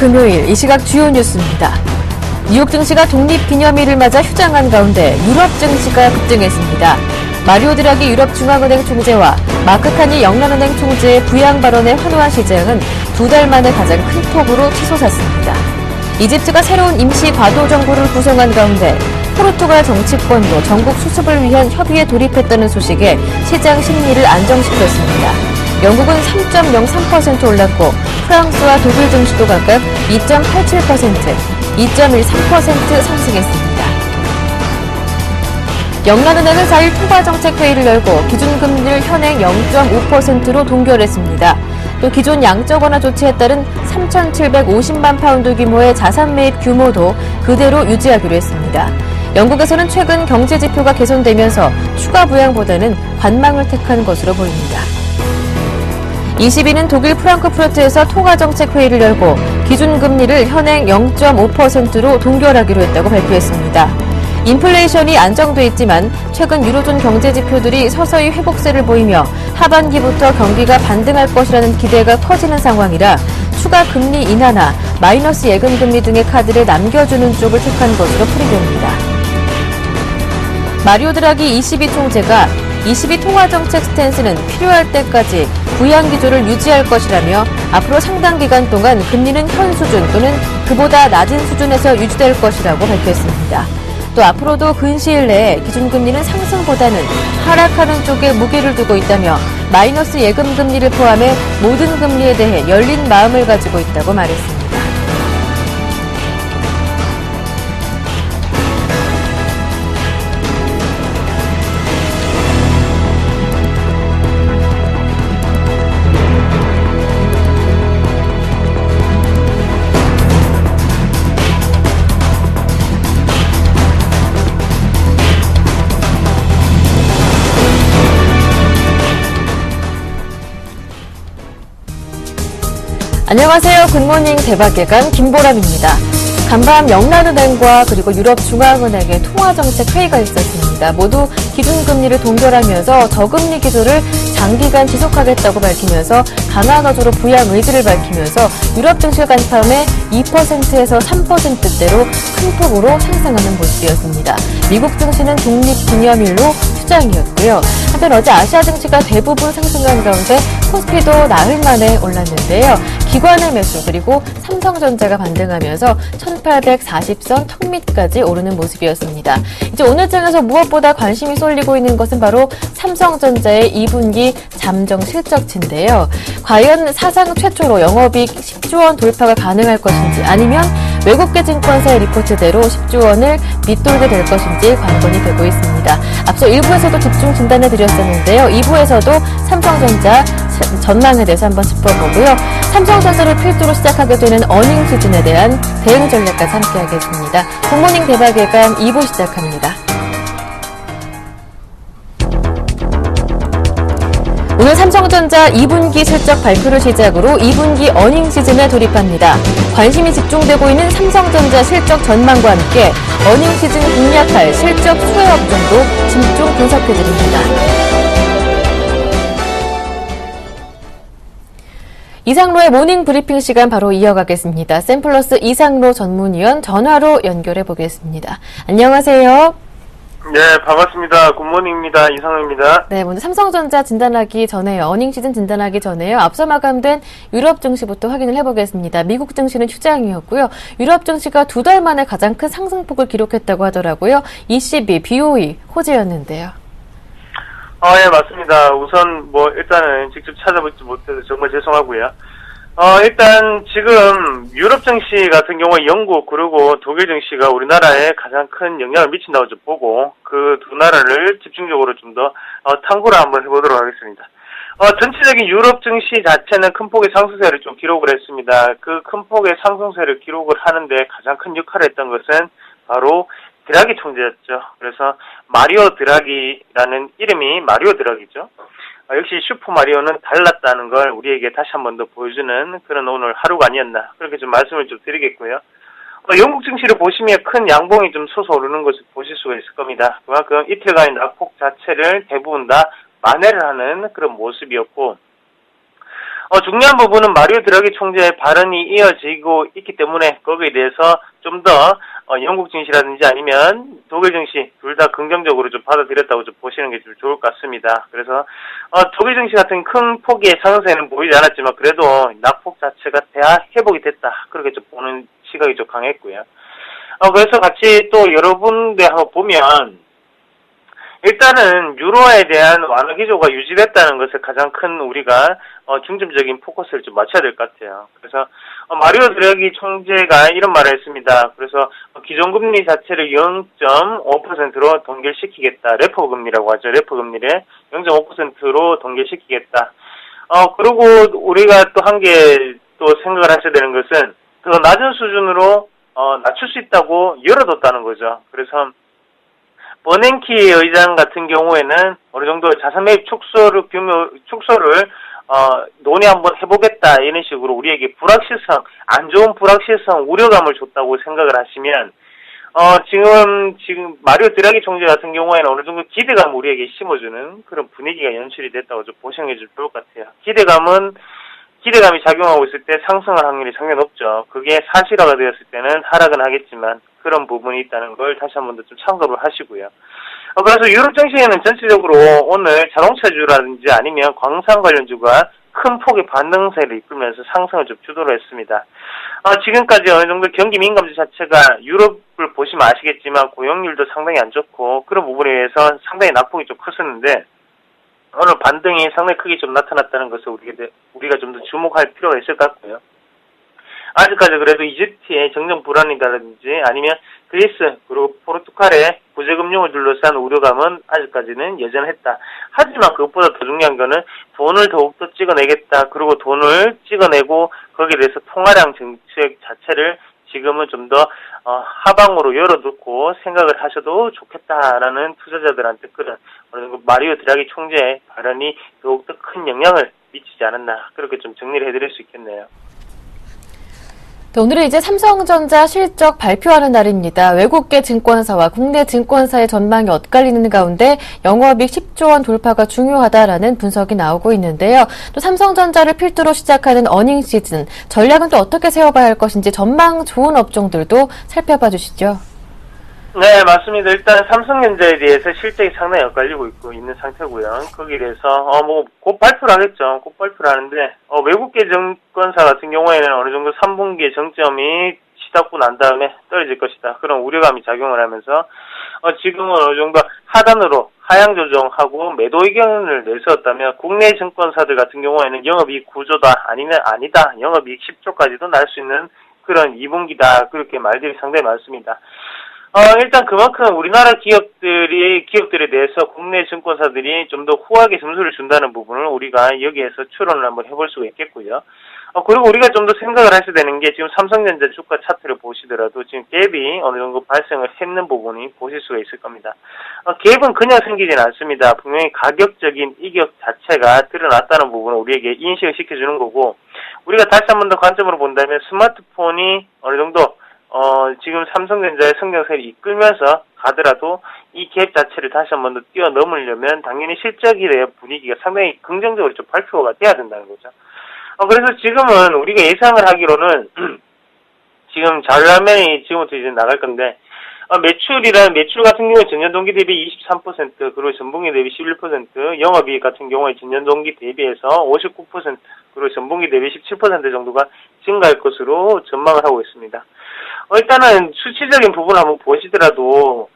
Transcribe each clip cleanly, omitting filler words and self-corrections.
금요일 이 시각 주요 뉴스입니다. 뉴욕 증시가 독립기념일을 맞아 휴장한 가운데 유럽 증시가 급등했습니다. 마리오 드라기 유럽중앙은행 총재와 마크 카니 영란은행 총재의 부양 발언에 환호한 시장은 두 달 만에 가장 큰 폭으로 치솟았습니다. 이집트가 새로운 임시 과도 정부를 구성한 가운데 포르투갈 정치권도 전국 수습을 위한 협의에 돌입했다는 소식에 시장 심리를 안정시켰습니다. 영국은 3.03% 올랐고 프랑스와 독일 증시도 각각 2.87%, 2.13% 상승했습니다. 영란은행은 4일 통화정책회의를 열고 기준금리를 현행 0.5%로 동결했습니다. 또 기존 양적 완화 조치에 따른 3,750만 파운드 규모의 자산 매입 규모도 그대로 유지하기로 했습니다. 영국에서는 최근 경제 지표가 개선되면서 추가 부양보다는 관망을 택한 것으로 보입니다. 22는 독일 프랑크푸르트에서 통화정책회의를 열고 기준금리를 현행 0.5%로 동결하기로 했다고 발표했습니다. 인플레이션이 안정돼 있지만 최근 유로존 경제 지표들이 서서히 회복세를 보이며 하반기부터 경기가 반등할 것이라는 기대가 커지는 상황이라 추가 금리 인하나 마이너스 예금 금리 등의 카드를 남겨주는 쪽을 택한 것으로 풀이됩니다. 마리오 드라기 ECB 총재가 ECB 통화정책 스탠스는 필요할 때까지 부양 기조를 유지할 것이라며 앞으로 상당 기간 동안 금리는 현 수준 또는 그보다 낮은 수준에서 유지될 것이라고 밝혔습니다. 또 앞으로도 근시일 내에 기준금리는 상승보다는 하락하는 쪽에 무게를 두고 있다며 마이너스 예금 금리를 포함해 모든 금리에 대해 열린 마음을 가지고 있다고 말했습니다. 안녕하세요. 굿모닝 대박예감 김보람입니다. 간밤 영란은행과 그리고 유럽중앙은행의 통화정책 회의가 있었습니다. 모두 기준금리를 동결하면서 저금리 기조를 장기간 지속하겠다고 밝히면서 강화 가조로 부양 의지를 밝히면서 유럽 증시 간밤에 2%에서 3%대로 큰 폭으로 상승하는 모습이었습니다. 미국 증시는 독립기념일로 휴장이었고요. 한편 어제 아시아 증시가 대부분 상승한 가운데 코스피도 나흘 만에 올랐는데요. 기관의 매수 그리고 삼성전자가 반등하면서 1840선 턱 밑까지 오르는 모습이었습니다. 이제 오늘 장에서 무엇보다 관심이 쏠리고 있는 것은 바로 삼성전자의 2분기 잠정 실적치인데요. 과연 사상 최초로 영업이익 10조 원 돌파가 가능할 것인지 아니면 외국계 증권사의 리포트대로 10조 원을 밑돌게 될 것인지 관건이 되고 있습니다. 앞서 1부에서도 집중 진단해드렸었는데요. 2부에서도 삼성전자 전망에 대해서 한번 짚어보고요. 삼성전자를 필두로 시작하게 되는 어닝 시즌에 대한 대응 전략까지 함께하겠습니다. 굿모닝 대박예감 2부 시작합니다. 오늘 삼성전자 2분기 실적 발표를 시작으로 2분기 어닝 시즌에 돌입합니다. 관심이 집중되고 있는 삼성전자 실적 전망과 함께 어닝 시즌 공략할 실적 수혜 업종도 집중 분석해드립니다. 이상로의 모닝 브리핑 시간 바로 이어가겠습니다. 샘플러스 이상로 전문위원 전화로 연결해 보겠습니다. 안녕하세요. 네, 반갑습니다. 굿모닝입니다. 이상로입니다. 네, 먼저 삼성전자 진단하기 전에요. 어닝 시즌 진단하기 전에요. 앞서 마감된 유럽 증시부터 확인을 해보겠습니다. 미국 증시는 휴장이었고요. 유럽 증시가 두 달 만에 가장 큰 상승폭을 기록했다고 하더라고요. ECB, BOE 호재였는데요. 예, 맞습니다. 우선 일단은 직접 찾아보지 못해서 정말 죄송하고요. 일단 지금 유럽 증시 같은 경우에 영국 그리고 독일 증시가 우리나라에 가장 큰 영향을 미친다고 좀 보고 그 두 나라를 집중적으로 좀 더 탐구를 한번 해보도록 하겠습니다. 전체적인 유럽 증시 자체는 큰 폭의 상승세를 좀 기록을 했습니다. 그 큰 폭의 상승세를 기록을 하는데 가장 큰 역할을 했던 것은 바로 드라기 총재였죠. 그래서 마리오 드라기라는 이름이 마리오 드라기죠. 역시 슈퍼 마리오는 달랐다는 걸 우리에게 다시 한 번 더 보여주는 그런 오늘 하루가 아니었나 그렇게 좀 말씀을 좀 드리겠고요. 영국 증시를 보시면 큰 양봉이 좀 솟아오르는 것을 보실 수가 있을 겁니다. 그만큼 이틀간의 낙폭 자체를 대부분 다 만회를 하는 그런 모습이었고 중요한 부분은 마리오 드라기 총재의 발언이 이어지고 있기 때문에 거기에 대해서 좀 더 영국 증시라든지 아니면 독일 증시 둘 다 긍정적으로 좀 받아들였다고 좀 보시는 게 좀 좋을 것 같습니다. 그래서 독일 증시 같은 큰 폭의 상승세는 보이지 않았지만 그래도 낙폭 자체가 대하 회복이 됐다. 그렇게 좀 보는 시각이 좀 강했고요. 그래서 같이 또 여러분들 한번 보면 일단은 유로화에 대한 완화 기조가 유지됐다는 것을 가장 큰 우리가 중점적인 포커스를 좀 맞춰야 될 것 같아요. 그래서 마리오 드라기 총재가 이런 말을 했습니다. 그래서 기존 금리 자체를 0.5%로 동결시키겠다. 레포 금리라고 하죠. 레포 금리를 0.5%로 동결시키겠다. 그리고 우리가 또 한 개 또 생각을 하셔야 되는 것은 더 낮은 수준으로 낮출 수 있다고 열어뒀다는 거죠. 그래서 버냉키 의장 같은 경우에는 어느 정도 자산 매입 축소를 논의 한번 해보겠다 이런 식으로 우리에게 불확실성, 안 좋은 불확실성, 우려감을 줬다고 생각을 하시면 지금 마리오 드라기 총재 같은 경우에는 어느 정도 기대감 우리에게 심어주는 그런 분위기가 연출이 됐다고 좀 보시는 게 좀 좋을 것 같아요. 기대감이 작용하고 있을 때 상승할 확률이 상당히 높죠. 그게 사실화가 되었을 때는 하락은 하겠지만 그런 부분이 있다는 걸 다시 한 번 더 좀 참고를 하시고요. 그래서 유럽 증시에는 전체적으로 오늘 자동차주라든지 아니면 광산 관련주가 큰 폭의 반등세를 이끌면서 상승을 좀 주도를 했습니다. 지금까지 어느 정도 경기 민감주 자체가 유럽을 보시면 아시겠지만 고용률도 상당히 안 좋고 그런 부분에 의해서 상당히 낙폭이 좀 컸었는데 오늘 반등이 상당히 크게 좀 나타났다는 것을 우리가 좀 더 주목할 필요가 있을 것 같고요. 아직까지 그래도 이집트의 정정 불안이라든지 아니면 그리스 그리고 포르투갈의 구제금융을 둘러싼 우려감은 아직까지는 여전했다. 하지만 그것보다 더 중요한 거는 돈을 더욱더 찍어내겠다. 그리고 돈을 찍어내고 거기에 대해서 통화량 정책 자체를 지금은 좀 더 하방으로 열어두고 생각을 하셔도 좋겠다라는 투자자들한테 그런 마리오 드라기 총재의 발언이 더욱더 큰 영향을 미치지 않았나 그렇게 좀 정리를 해드릴 수 있겠네요. 네, 오늘은 이제 삼성전자 실적 발표하는 날입니다. 외국계 증권사와 국내 증권사의 전망이 엇갈리는 가운데 영업이익 10조 원 돌파가 중요하다라는 분석이 나오고 있는데요. 또 삼성전자를 필두로 시작하는 어닝 시즌, 전략은 또 어떻게 세워봐야 할 것인지 전망 좋은 업종들도 살펴봐 주시죠. 네, 맞습니다. 일단 삼성전자에 대해서 실적이 상당히 엇갈리고 있는 상태고요. 거기에 대해서 곧 발표를 하겠죠. 곧 발표를 하는데 외국계 증권사 같은 경우에는 어느 정도 3분기에 정점이 치닫고 난 다음에 떨어질 것이다. 그런 우려감이 작용을 하면서 지금은 어느 정도 하단으로 하향 조정하고 매도 의견을 내세웠다면 국내 증권사들 같은 경우에는 영업이익 9조다 아니면 아니다. 영업이익 10조까지도 날 수 있는 그런 2분기다. 그렇게 말들이 상당히 많습니다. 일단 그만큼 우리나라 기업들에 대해서 국내 증권사들이 좀 더 후하게 점수를 준다는 부분을 우리가 여기에서 추론을 한번 해볼 수가 있겠고요. 그리고 우리가 좀 더 생각을 하셔야 되는 게 지금 삼성전자 주가 차트를 보시더라도 지금 갭이 어느 정도 발생을 했는 부분이 보실 수가 있을 겁니다. 갭은 그냥 생기진 않습니다. 분명히 가격적인 이격 자체가 드러났다는 부분을 우리에게 인식을 시켜주는 거고 우리가 다시 한 번 더 관점으로 본다면 스마트폰이 어느 정도 지금 삼성전자의 성장세를 이끌면서 가더라도 이 갭 자체를 다시 한 번 더 뛰어넘으려면 당연히 실적에 대한 분위기가 상당히 긍정적으로 좀 발표가 돼야 된다는 거죠. 그래서 지금은 우리가 예상을 하기로는 지금 자료화면이 지금부터 이제 나갈 건데 매출 같은 경우에 전년 동기 대비 23%, 그리고 전분기 대비 11%, 영업이익 같은 경우에 전년 동기 대비해서 59%, 그리고 전분기 대비 17% 정도가 증가할 것으로 전망을 하고 있습니다. 일단은 수치적인 부분을 한번 보시더라도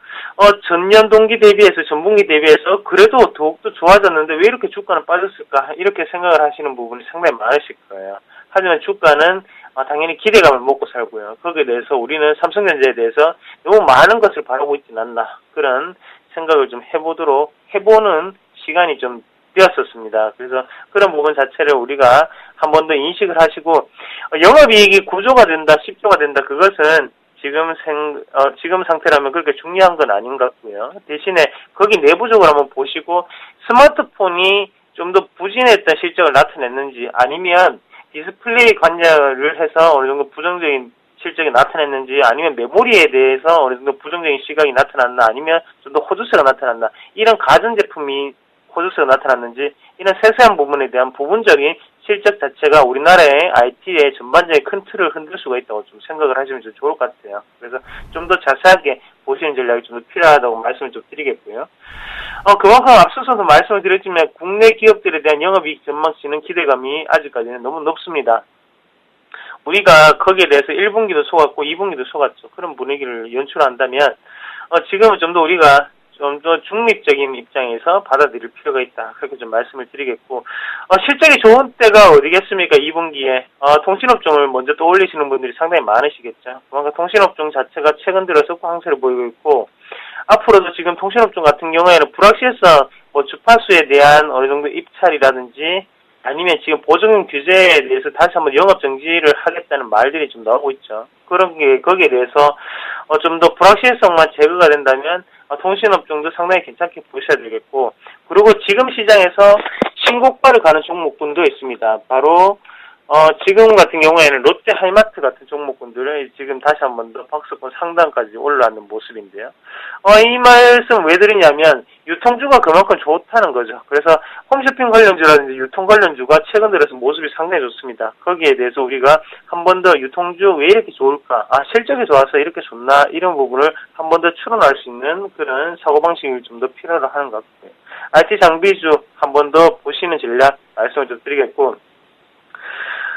전년 동기 대비해서 전분기 대비해서 그래도 더욱더 좋아졌는데 왜 이렇게 주가는 빠졌을까 이렇게 생각을 하시는 부분이 상당히 많으실 거예요. 하지만 주가는 당연히 기대감을 먹고 살고요. 거기에 대해서 우리는 삼성전자에 대해서 너무 많은 것을 바라고 있지는 않나 그런 생각을 좀 해보는 시간이 좀 되었었습니다. 그래서 그런 부분 자체를 우리가 한 번 더 인식을 하시고 영업이익이 9조가 된다, 10조가 된다 그것은 지금 상태라면 그렇게 중요한 건 아닌 것 같고요. 대신에 거기 내부적으로 한번 보시고 스마트폰이 좀 더 부진했던 실적을 나타냈는지 아니면 디스플레이 관여를 해서 어느 정도 부정적인 실적이 나타냈는지 아니면 메모리에 대해서 어느 정도 부정적인 시각이 나타났나 아니면 좀 더 호주세가 나타났나 이런 가전제품이 호주세가 나타났는지 이런 세세한 부분에 대한 부분적인 실적 자체가 우리나라의 IT의 전반적인 큰 틀을 흔들 수가 있다고 좀 생각을 하시면 좀 좋을 것 같아요. 그래서 좀 더 자세하게 보시는 전략이 좀 더 필요하다고 말씀을 좀 드리겠고요. 그만큼 앞서서도 말씀을 드렸지만 국내 기업들에 대한 영업이익 전망치는 기대감이 아직까지는 너무 높습니다. 우리가 거기에 대해서 1분기도 속았고 2분기도 속았죠. 그런 분위기를 연출한다면 지금은 좀 더 우리가 좀 더 중립적인 입장에서 받아들일 필요가 있다. 그렇게 좀 말씀을 드리겠고, 실적이 좋은 때가 어디겠습니까? 2분기에. 통신업종을 먼저 떠올리시는 분들이 상당히 많으시겠죠. 그만큼 통신업종 자체가 최근 들어 석고 항세를 보이고 있고, 앞으로도 지금 통신업종 같은 경우에는 불확실성, 주파수에 대한 어느 정도 입찰이라든지, 아니면 지금 보증금 규제에 대해서 다시 한번 영업 정지를 하겠다는 말들이 좀 나오고 있죠. 거기에 대해서 좀 더 불확실성만 제거가 된다면 통신업종도 상당히 괜찮게 보셔야 되겠고, 그리고 지금 시장에서 신고가를 가는 종목군도 있습니다. 바로 지금 같은 경우에는 롯데 하이마트 같은 종목군들은 지금 다시 한 번 더 박스권 상단까지 올라가는 모습인데요. 이 말씀 왜 드리냐면 유통주가 그만큼 좋다는 거죠. 그래서 홈쇼핑 관련주라든지 유통 관련주가 최근 들어서 모습이 상당히 좋습니다. 거기에 대해서 우리가 한 번 더 유통주 왜 이렇게 좋을까? 실적이 좋아서 이렇게 좋나? 이런 부분을 한 번 더 추론할 수 있는 그런 사고방식이 좀 더 필요로 하는 것 같고요. IT 장비주 한 번 더 보시는 전략 말씀을 좀 드리겠고,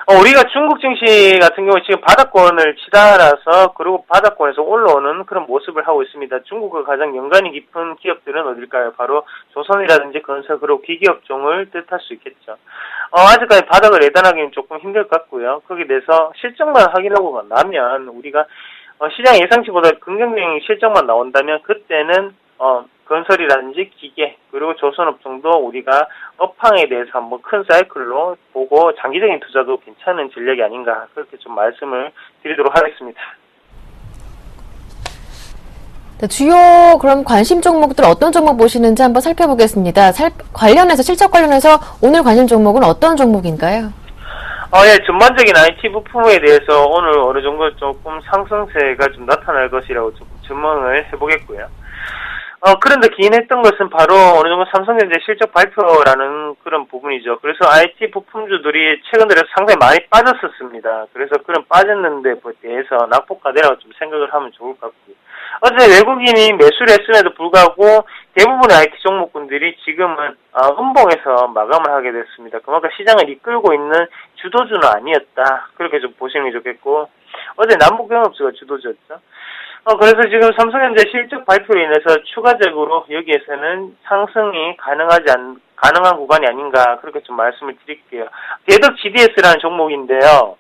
우리가 중국 증시 같은 경우에 지금 바닥권을 치달아서 그리고 바닥권에서 올라오는 그런 모습을 하고 있습니다. 중국과 가장 연관이 깊은 기업들은 어딜까요? 바로 조선이라든지 건설 그리고 기기업종을 뜻할 수 있겠죠. 아직까지 바닥을 예단하기는 조금 힘들 것 같고요. 거기에 대해서 실적만 확인하고 나면 우리가 시장 예상치보다 긍정적인 실적만 나온다면 그때는 건설이라든지 기계 그리고 조선업종도 우리가 업황에 대해서 한번 큰 사이클로 보고 장기적인 투자도 괜찮은 전략이 아닌가 그렇게 좀 말씀을 드리도록 하겠습니다. 네, 주요 그럼 관심 종목들 어떤 종목 보시는지 한번 살펴보겠습니다. 실적 관련해서 오늘 관심 종목은 어떤 종목인가요? 예, 전반적인 IT 부품에 대해서 오늘 어느 정도 조금 상승세가 좀 나타날 것이라고 좀 전망을 해보겠고요. 그런데 기인했던 것은 바로 어느 정도 삼성전자 실적 발표라는 그런 부분이죠. 그래서 IT 부품주들이 최근 들어 상당히 많이 빠졌었습니다. 그래서 그런 빠졌는데 대해서 낙폭과대라고 좀 생각을 하면 좋을 것 같고요. 어제 외국인이 매수를 했음에도 불구하고 대부분의 IT 종목군들이 지금은 음봉에서 마감을 하게 됐습니다. 그만큼 시장을 이끌고 있는 주도주는 아니었다. 그렇게 좀 보시는 게 좋겠고, 어제 남북경협주가 주도주였죠. 그래서 지금 삼성전자 실적 발표로 인해서 추가적으로 여기에서는 상승이 가능한 구간이 아닌가 그렇게 좀 말씀을 드릴게요. 대덕 GDS라는 종목인데요.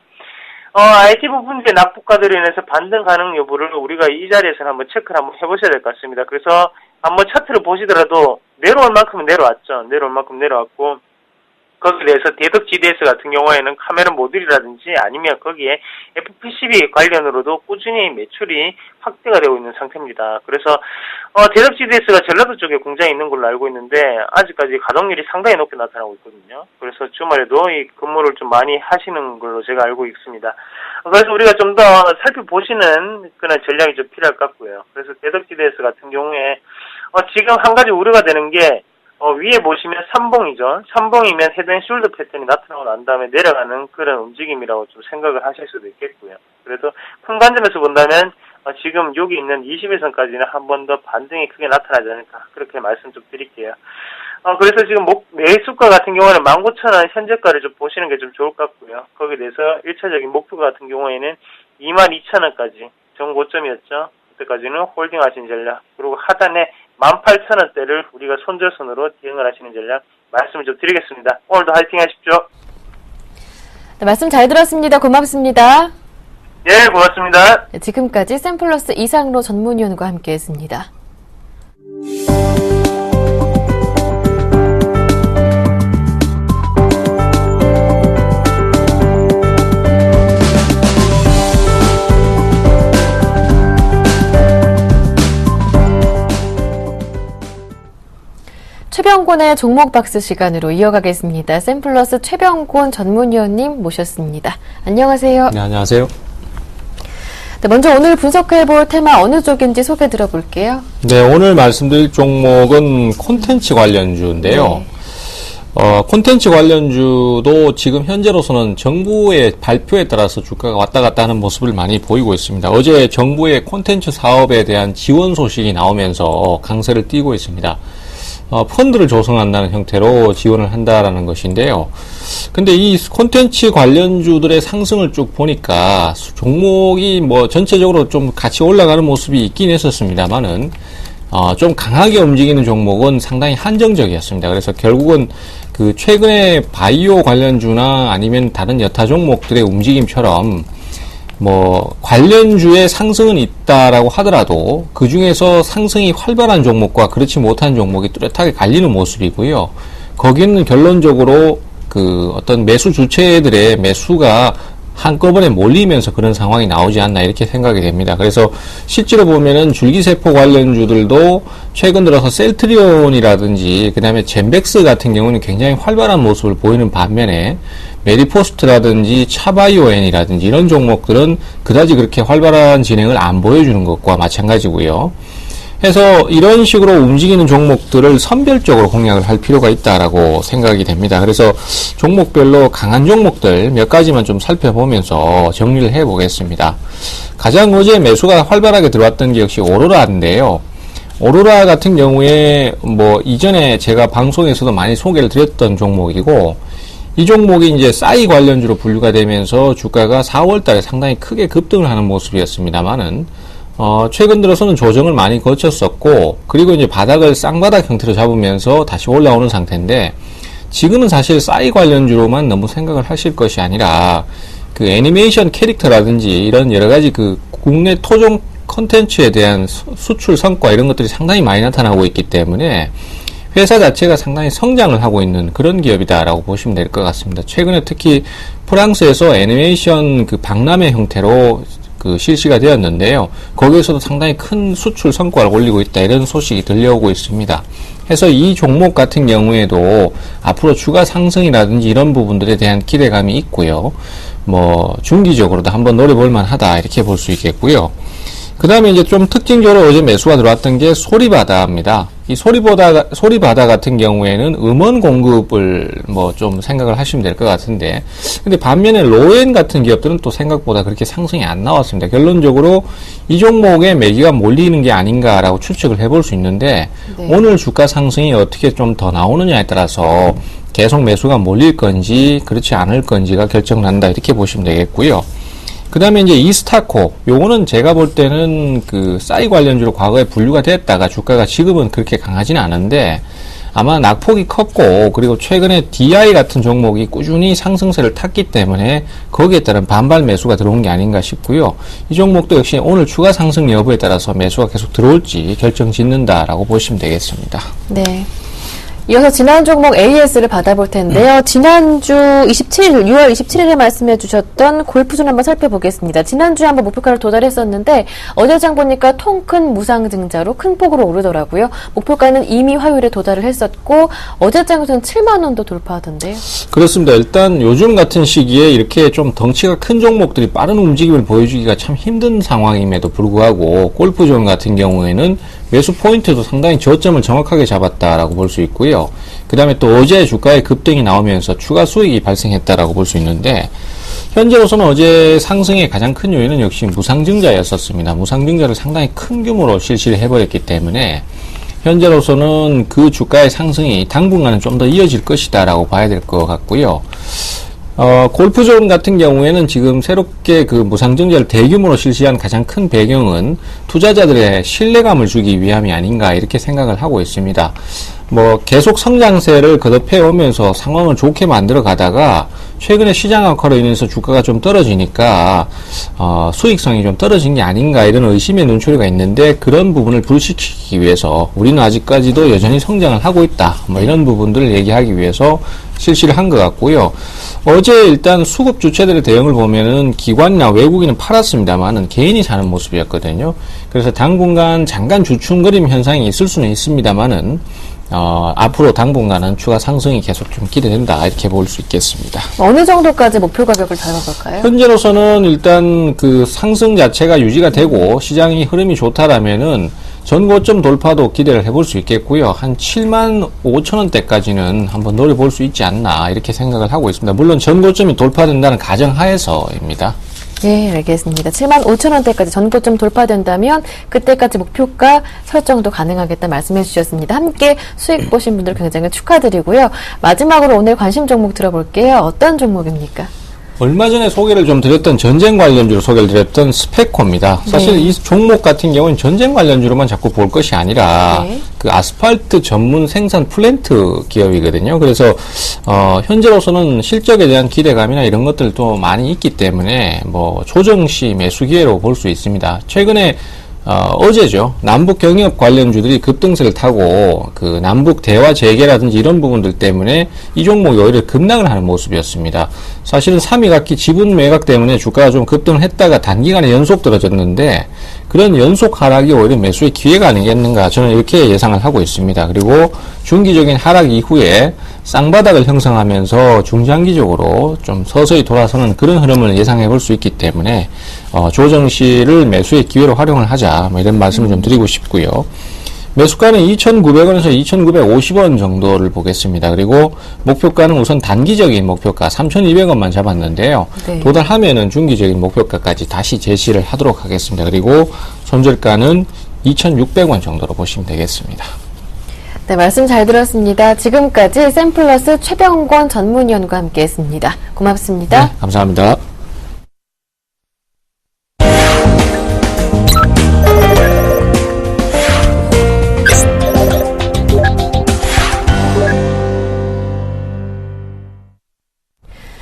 IT 부품제 낙폭과대로 인해서 반등 가능 여부를 우리가 이 자리에서는 한번 체크를 한번 해보셔야 될 것 같습니다. 그래서 한번 차트를 보시더라도 내려올 만큼은 내려왔죠. 내려올 만큼 내려왔고, 거기에 대해서 대덕 GDS 같은 경우에는 카메라 모듈이라든지 아니면 거기에 FPCB 관련으로도 꾸준히 매출이 확대가 되고 있는 상태입니다. 그래서 대덕 GDS가 전라도 쪽에 공장이 있는 걸로 알고 있는데 아직까지 가동률이 상당히 높게 나타나고 있거든요. 그래서 주말에도 이 근무를 좀 많이 하시는 걸로 제가 알고 있습니다. 그래서 우리가 좀 더 살펴보시는 그런 전략이 좀 필요할 것 같고요. 그래서 대덕 GDS 같은 경우에 지금 한 가지 우려가 되는 게 위에 보시면 삼봉이죠. 삼봉이면 헤드앤숄더 패턴이 나타나고 난 다음에 내려가는 그런 움직임이라고 좀 생각을 하실 수도 있겠고요. 그래도 큰 관점에서 본다면 지금 여기 있는 21선까지는 한 번 더 반등이 크게 나타나지 않을까 그렇게 말씀 좀 드릴게요. 그래서 지금 매수가 같은 경우는 19,000원 현재가를 좀 보시는 게 좀 좋을 것 같고요. 거기에 대해서 1차적인 목표 같은 경우에는 22,000원까지 정고점이었죠. 그때까지는 홀딩 하시는 전략, 그리고 하단에 18,000원대를 우리가 손절선으로 대응을 하시는 전략 말씀을 좀 드리겠습니다. 오늘도 화이팅 하십시오. 네, 말씀 잘 들었습니다. 고맙습니다. 네, 고맙습니다. 네, 지금까지 샘플러스 이상로 전문위원과 함께했습니다. 최병곤의 종목박스 시간으로 이어가겠습니다. 샘플러스 최병곤 전문위원님 모셨습니다. 안녕하세요. 네, 안녕하세요. 네, 먼저 오늘 분석해볼 테마 어느 쪽인지 소개 들어볼게요. 네, 오늘 말씀드릴 종목은 콘텐츠 관련주인데요. 네. 콘텐츠 관련주도 지금 현재로서는 정부의 발표에 따라서 주가가 왔다 갔다 하는 모습을 많이 보이고 있습니다. 어제 정부의 콘텐츠 사업에 대한 지원 소식이 나오면서 강세를 띠고 있습니다. 펀드를 조성한다는 형태로 지원을 한다라는 것인데요. 근데 이 콘텐츠 관련주들의 상승을 쭉 보니까 종목이 뭐 전체적으로 좀 같이 올라가는 모습이 있긴 했었습니다만은 좀 강하게 움직이는 종목은 상당히 한정적이었습니다. 그래서 결국은 그 최근에 바이오 관련주나 아니면 다른 여타 종목들의 움직임처럼 뭐 관련주의 상승은 있다라고 하더라도 그 중에서 상승이 활발한 종목과 그렇지 못한 종목이 뚜렷하게 갈리는 모습이고요. 거기는 결론적으로 그 어떤 매수 주체들의 매수가 한꺼번에 몰리면서 그런 상황이 나오지 않나 이렇게 생각이 됩니다. 그래서 실제로 보면은 줄기세포 관련주들도 최근 들어서 셀트리온이라든지 그 다음에 젠백스 같은 경우는 굉장히 활발한 모습을 보이는 반면에 메디포스트라든지 차바이오엔이라든지 이런 종목들은 그다지 그렇게 활발한 진행을 안 보여주는 것과 마찬가지고요. 해서 이런 식으로 움직이는 종목들을 선별적으로 공략을 할 필요가 있다라고 생각이 됩니다. 그래서 종목별로 강한 종목들 몇 가지만 좀 살펴보면서 정리를 해보겠습니다. 가장 어제 매수가 활발하게 들어왔던 게 역시 오로라인데요. 오로라 같은 경우에 뭐 이전에 제가 방송에서도 많이 소개를 드렸던 종목이고 이 종목이 이제 싸이 관련주로 분류가 되면서 주가가 4월 달에 상당히 크게 급등을 하는 모습이었습니다만은 최근 들어서는 조정을 많이 거쳤었고, 그리고 이제 바닥을 쌍바닥 형태로 잡으면서 다시 올라오는 상태인데, 지금은 사실 싸이 관련주로만 너무 생각을 하실 것이 아니라, 그 애니메이션 캐릭터라든지 이런 여러 가지 그 국내 토종 컨텐츠에 대한 수출 성과 이런 것들이 상당히 많이 나타나고 있기 때문에, 회사 자체가 상당히 성장을 하고 있는 그런 기업이다라고 보시면 될 것 같습니다. 최근에 특히 프랑스에서 애니메이션 그 박람회 형태로 그 실시가 되었는데요. 거기에서도 상당히 큰 수출 성과를 올리고 있다 이런 소식이 들려오고 있습니다. 해서 이 종목 같은 경우에도 앞으로 주가 상승이라든지 이런 부분들에 대한 기대감이 있고요. 뭐 중기적으로도 한번 노려볼 만하다 이렇게 볼 수 있겠고요. 그 다음에 이제 좀 특징적으로 어제 매수가 들어왔던 게 소리바다입니다. 이 소리바다 같은 경우에는 음원 공급을 뭐 좀 생각을 하시면 될 것 같은데, 근데 반면에 로엔 같은 기업들은 또 생각보다 그렇게 상승이 안 나왔습니다. 결론적으로 이 종목에 매기가 몰리는 게 아닌가라고 추측을 해볼 수 있는데, 네. 오늘 주가 상승이 어떻게 좀 더 나오느냐에 따라서 계속 매수가 몰릴 건지 그렇지 않을 건지가 결정난다 이렇게 보시면 되겠고요. 그 다음에 이제 이스타코, 요거는 제가 볼 때는 그 싸이 관련주로 과거에 분류가 됐다가 주가가 지금은 그렇게 강하지는 않은데 아마 낙폭이 컸고, 그리고 최근에 DI 같은 종목이 꾸준히 상승세를 탔기 때문에 거기에 따른 반발 매수가 들어온 게 아닌가 싶고요. 이 종목도 역시 오늘 추가 상승 여부에 따라서 매수가 계속 들어올지 결정 짓는다라고 보시면 되겠습니다. 네. 이어서 지난 종목 AS를 받아볼 텐데요. 지난주 6월 27일에 말씀해 주셨던 골프존 한번 살펴보겠습니다. 지난주에 한번 목표가를 도달했었는데 어제 장 보니까 통 큰 무상증자로 큰 폭으로 오르더라고요. 목표가는 이미 화요일에 도달을 했었고 어제 장에서는 7만 원도 돌파하던데요. 그렇습니다. 일단 요즘 같은 시기에 이렇게 좀 덩치가 큰 종목들이 빠른 움직임을 보여주기가 참 힘든 상황임에도 불구하고 골프존 같은 경우에는 매수 포인트도 상당히 저점을 정확하게 잡았다라고 볼 수 있고요. 그 다음에 또 어제 주가의 급등이 나오면서 추가 수익이 발생했다라고 볼 수 있는데, 현재로서는 어제 상승의 가장 큰 요인은 역시 무상증자였었습니다. 무상증자를 상당히 큰 규모로 실시를 해버렸기 때문에 현재로서는 그 주가의 상승이 당분간은 좀 더 이어질 것이다라고 봐야 될 것 같고요. 골프존 같은 경우에는 지금 새롭게 그 무상증자를 대규모로 실시한 가장 큰 배경은 투자자들의 신뢰감을 주기 위함이 아닌가 이렇게 생각을 하고 있습니다. 뭐 계속 성장세를 거듭해 오면서 상황을 좋게 만들어 가다가 최근에 시장 악화로 인해서 주가가 좀 떨어지니까 수익성이 좀 떨어진 게 아닌가 이런 의심의 눈초리가 있는데, 그런 부분을 불식시키기 위해서 우리는 아직까지도 여전히 성장을 하고 있다, 뭐 이런 부분들을 얘기하기 위해서 실시를 한 것 같고요. 어제 일단 수급 주체들의 대응을 보면은 기관이나 외국인은 팔았습니다만은 개인이 사는 모습이었거든요. 그래서 당분간 잠깐 주춤거림 현상이 있을 수는 있습니다만은 앞으로 당분간은 추가 상승이 계속 좀 기대된다 이렇게 볼 수 있겠습니다. 어느 정도까지 목표 가격을 잡아볼까요? 현재로서는 일단 그 상승 자체가 유지가 되고 시장이 흐름이 좋다라면은 전고점 돌파도 기대를 해볼 수 있겠고요. 한 7만 5천 원대까지는 한번 노려볼 수 있지 않나 이렇게 생각을 하고 있습니다. 물론 전고점이 돌파된다는 가정하에서입니다. 네, 알겠습니다. 7만 5천 원대까지 전고점 돌파된다면 그때까지 목표가 설정도 가능하겠다 말씀해 주셨습니다. 함께 수익 보신 분들 굉장히 축하드리고요. 마지막으로 오늘 관심 종목 들어볼게요. 어떤 종목입니까? 얼마 전에 소개를 좀 드렸던 전쟁 관련주로 소개를 드렸던 스페코입니다. 사실 네. 이 종목 같은 경우는 전쟁 관련주로만 자꾸 볼 것이 아니라 네. 그 아스팔트 전문 생산 플랜트 기업이거든요. 그래서 현재로서는 실적에 대한 기대감이나 이런 것들도 많이 있기 때문에 뭐 조정 시 매수 기회로 볼 수 있습니다. 최근에 어제죠. 남북 경협 관련주들이 급등세를 타고 그 남북 대화 재개라든지 이런 부분들 때문에 이 종목이 오히려 급락을 하는 모습이었습니다. 사실은 3위각기 지분 매각 때문에 주가가 좀 급등을 했다가 단기간에 연속 떨어졌는데 그런 연속 하락이 오히려 매수의 기회가 아니겠는가 저는 이렇게 예상을 하고 있습니다. 그리고 중기적인 하락 이후에 쌍바닥을 형성하면서 중장기적으로 좀 서서히 돌아서는 그런 흐름을 예상해 볼 수 있기 때문에 조정 시를 매수의 기회로 활용을 하자 뭐 이런 말씀을 좀 드리고 싶고요. 매수가는 2,900원에서 2,950원 정도를 보겠습니다. 그리고 목표가는 우선 단기적인 목표가 3,200원만 잡았는데요. 네. 도달하면은 중기적인 목표가까지 다시 제시를 하도록 하겠습니다. 그리고 손절가는 2,600원 정도로 보시면 되겠습니다. 네, 말씀 잘 들었습니다. 지금까지 샘플러스 최병권 전문위원과 함께했습니다. 고맙습니다. 네, 감사합니다.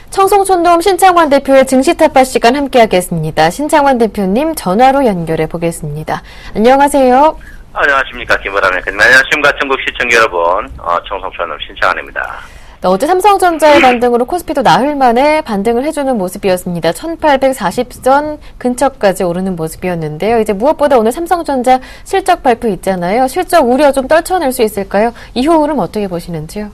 청송촌돔 신창환 대표의 증시타파 시간 함께하겠습니다. 신창환 대표님 전화로 연결해 보겠습니다. 안녕하세요. 안녕하십니까. 김보람입니다. 안녕하십니까. 전국 시청자 여러분. 청송촌돔 신창환입니다. 네, 어제 삼성전자의 반등으로 코스피도 나흘 만에 반등을 해주는 모습이었습니다. 1840선 근처까지 오르는 모습이었는데요. 이제 무엇보다 오늘 삼성전자 실적 발표 있잖아요. 실적 우려 좀 떨쳐낼 수 있을까요? 이후 흐름 어떻게 보시는지요?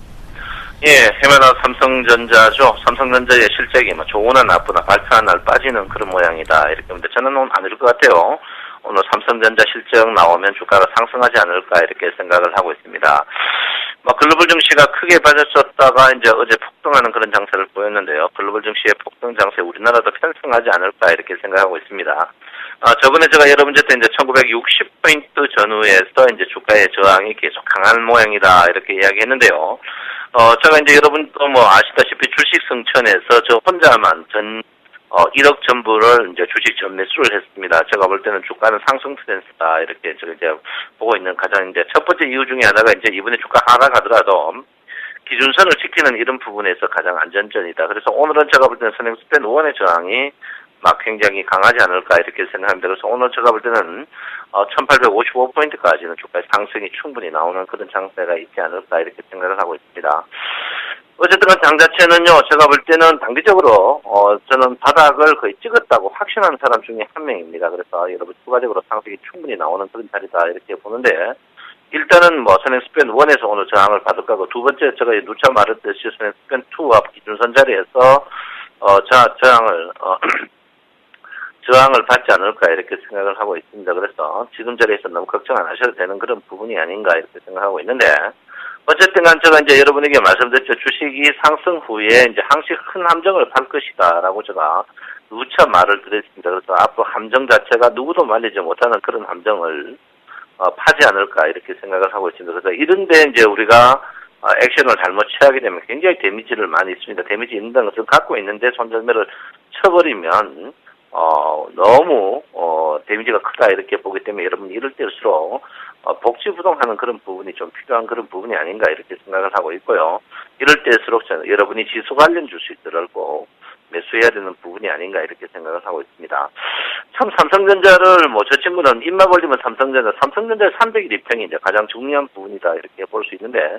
예, 해마다 삼성전자죠. 삼성전자의 실적이 뭐 좋으나 나쁘나 발표한 날 빠지는 그런 모양이다. 이렇게 보는데 저는 오늘 아닐 것 같아요. 오늘 삼성전자 실적 나오면 주가가 상승하지 않을까 이렇게 생각을 하고 있습니다. 뭐 글로벌 증시가 크게 빠졌었다가 이제 어제 폭등하는 그런 장세를 보였는데요. 글로벌 증시의 폭등 장세 우리나라도 편승하지 않을까 이렇게 생각하고 있습니다. 저번에 제가 여러분 때 이제 1960포인트 전후에서 이제 주가의 저항이 계속 강한 모양이다 이렇게 이야기했는데요. 제가 이제 여러분도 뭐 아시다시피 주식 승천에서 저 혼자만 1억 전부를 이제 주식 전매수를 했습니다. 제가 볼 때는 주가는 상승 트렌드다 이렇게 제가 이제 보고 있는 가장 이제 첫 번째 이유 중에 하나가 이제 이번에 주가 하락하더라도 기준선을 지키는 이런 부분에서 가장 안전전이다. 그래서 오늘은 제가 볼 때는 선행 스팬 1의 저항이 막 굉장히 강하지 않을까 이렇게 생각합니다. 그래서 오늘 제가 볼 때는 1855포인트까지는 주가의 상승이 충분히 나오는 그런 장세가 있지 않을까 이렇게 생각을 하고 있습니다. 어쨌든 장 자체는요, 제가 볼 때는 단기적으로 저는 바닥을 거의 찍었다고 확신하는 사람 중에 한 명입니다. 그래서 여러분 추가적으로 상승이 충분히 나오는 그런 자리다 이렇게 보는데 일단은 뭐 선행 스팬 1에서 오늘 저항을 받을 거고 두 번째 제가 누차 말했듯이 선행 스팬 2와 기준선 자리에서 저항을 받지 않을까 이렇게 생각을 하고 있습니다. 그래서 지금 자리에서 너무 걱정 안 하셔도 되는 그런 부분이 아닌가 이렇게 생각하고 있는데 어쨌든 간 제가 이제 여러분에게 말씀드렸죠. 주식이 상승 후에 이제 항시 큰 함정을 팔 것이다라고 제가 누차 말을 드렸습니다. 그래서 앞으로 함정 자체가 누구도 말리지 못하는 그런 함정을 파지 않을까 이렇게 생각을 하고 있습니다. 그래서 이런데 이제 우리가 액션을 잘못 취하게 되면 굉장히 데미지를 많이 있습니다. 데미지 있는 것을 갖고 있는데 손절매를 쳐버리면 너무 데미지가 크다 이렇게 보기 때문에 여러분 이럴 때일수록 복지부동하는 그런 부분이 좀 필요한 그런 부분이 아닌가 이렇게 생각을 하고 있고요. 이럴 때일수록 여러분이 지수 관련 주식들을 꼭 매수해야 되는 부분이 아닌가 이렇게 생각을 하고 있습니다. 참 삼성전자를 뭐 저 친구는 입만 벌리면 삼성전자의 301일평이 이제 가장 중요한 부분이다 이렇게 볼 수 있는데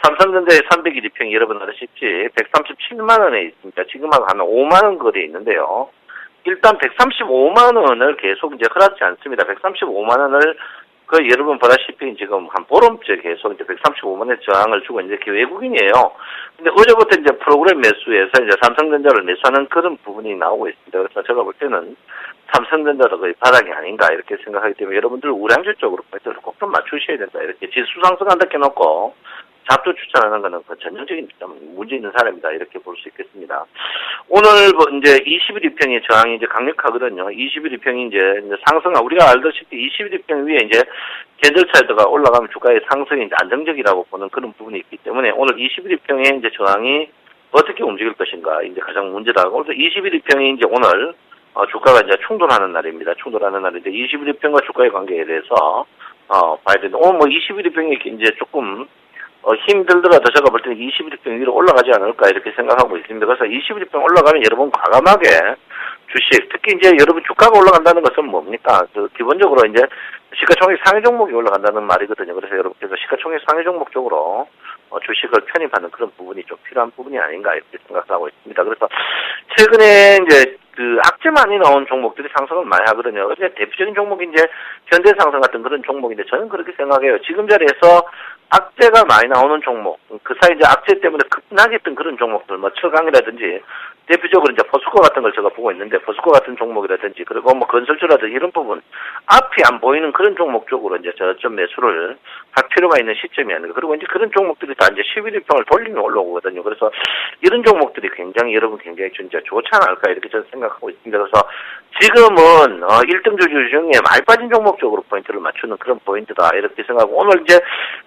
삼성전자의 301일평이 여러분 아시겠지 137만 원에 있습니다. 지금하고 한 5만 원 거리에 있는데요. 일단 135만 원을 계속 이제 흐르지 않습니다. 135만 원을 그 여러분 보다시피 지금 한 보름째 계속 이제 135만의 저항을 주고 이제 외국인이에요. 근데 어제부터 이제 프로그램 매수에서 이제 삼성전자를 매수하는 그런 부분이 나오고 있습니다. 그래서 제가 볼 때는 삼성전자도 거의 바닥이 아닌가 이렇게 생각하기 때문에 여러분들 우량주 쪽으로 포인트를 꼭 좀 맞추셔야 된다. 이렇게 지수 상승한다 해놓고 잡주 추천하는 거는 그 전형적인 좀 문제 있는 사람이다. 이렇게 볼 수 있겠습니다. 오늘 뭐 이제 21일평의 저항이 이제 강력하거든요. 21일평이 이제 우리가 알다시피 21일평 위에 이제 계절차이드가 올라가면 주가의 상승이 이제 안정적이라고 보는 그런 부분이 있기 때문에 오늘 21일평의 이제 저항이 어떻게 움직일 것인가 이제 가장 문제다. 그래서 21일평이 이제 오늘 주가가 이제 충돌하는 날입니다. 충돌하는 날인데 21일평과 주가의 관계에 대해서 봐야 되는데 오늘 뭐 21일평이 이제 조금 힘들더라도 제가 볼 때는 21일평 위로 올라가지 않을까 이렇게 생각하고 있습니다. 그래서 21일평 올라가면 여러분 과감하게 주식, 특히 이제 여러분 주가가 올라간다는 것은 뭡니까? 기본적으로 이제 시가총액 상위 종목이 올라간다는 말이거든요. 그래서 여러분께서 시가총액 상위 종목 쪽으로 주식을 편입하는 그런 부분이 좀 필요한 부분이 아닌가 이렇게 생각하고 있습니다. 그래서 최근에 이제 그 악재 많이 나온 종목들이 상승을 많이 하거든요. 그래서 대표적인 종목이 이제 현대상승 같은 그런 종목인데 저는 그렇게 생각해요. 지금 자리에서 악재가 많이 나오는 종목, 그 사이 이제 악재 때문에 급락했던 했던 그런 종목들, 뭐 철강이라든지 대표적으로 이제 포스코 같은 걸 제가 보고 있는데 포스코 같은 종목이라든지 그리고 뭐 건설주라든지 이런 부분 앞이 안 보이는 그런 종목 쪽으로 이제 저점 매수를 할 필요가 있는 시점이 아닌가. 그리고 이제 그런 종목들이 다 이제 11일평을 돌리면 올라오거든요. 그래서 이런 종목들이 굉장히 여러분 굉장히 진짜 좋지 않을까 이렇게 저는 생각하고 있습니다. 그래서 지금은 1등 주주 중에 많이 빠진 종목 쪽으로 포인트를 맞추는 그런 포인트다 이렇게 생각하고 오늘 이제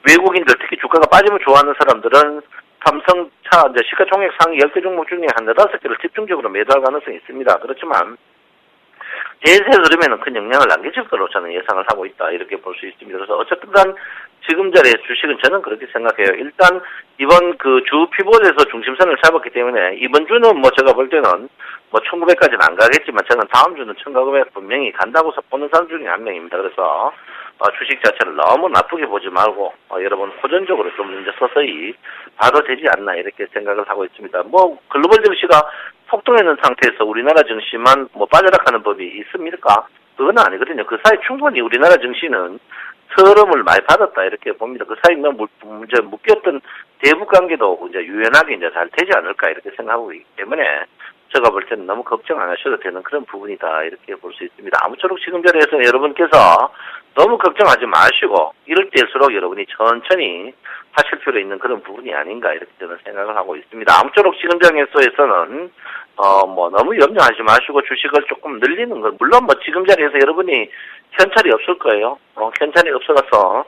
외국인들 특히 주가가 빠지면 좋아하는 사람들은 삼성차 이제 시가총액 상위 10개 종목 중에 한 5개를 집중적으로 매도할 가능성이 있습니다. 그렇지만 대세 흐름에는 큰 영향을 남기실 거로 저는 예상을 하고 있다 이렇게 볼 수 있습니다. 그래서 어쨌든 간 지금 자리에 주식은 저는 그렇게 생각해요. 일단 이번 그 주 피봇에서 중심선을 잡았기 때문에 이번 주는 뭐 제가 볼 때는 뭐 1900까지는 안 가겠지만 저는 다음 주는 1900 분명히 간다고 보는 사람 중에 한 명입니다. 그래서 주식 자체를 너무 나쁘게 보지 말고 여러분 호전적으로 좀 이제 서서히 봐도 되지 않나 이렇게 생각을 하고 있습니다. 뭐 글로벌 증시가 폭등해 있는 상태에서 우리나라 증시만 뭐 빠져나가는 법이 있습니까? 그건 아니거든요. 그 사이 충분히 우리나라 증시는 서름을 많이 받았다 이렇게 봅니다. 그 사이 이제 묶였던 대북 관계도 이제 유연하게 이제 잘 되지 않을까 이렇게 생각하고 있기 때문에 제가 볼 때는 너무 걱정 안 하셔도 되는 그런 부분이다 이렇게 볼 수 있습니다. 아무쪼록 지금 자리에서 여러분께서 너무 걱정하지 마시고 이럴 때일수록 여러분이 천천히 하실 필요 있는 그런 부분이 아닌가 이렇게 저는 생각을 하고 있습니다. 아무쪼록 지금 장에서는 뭐 너무 염려하지 마시고 주식을 조금 늘리는 것 물론 뭐 지금 자리에서 여러분이 현찰이 없을 거예요. 현찰이 없어서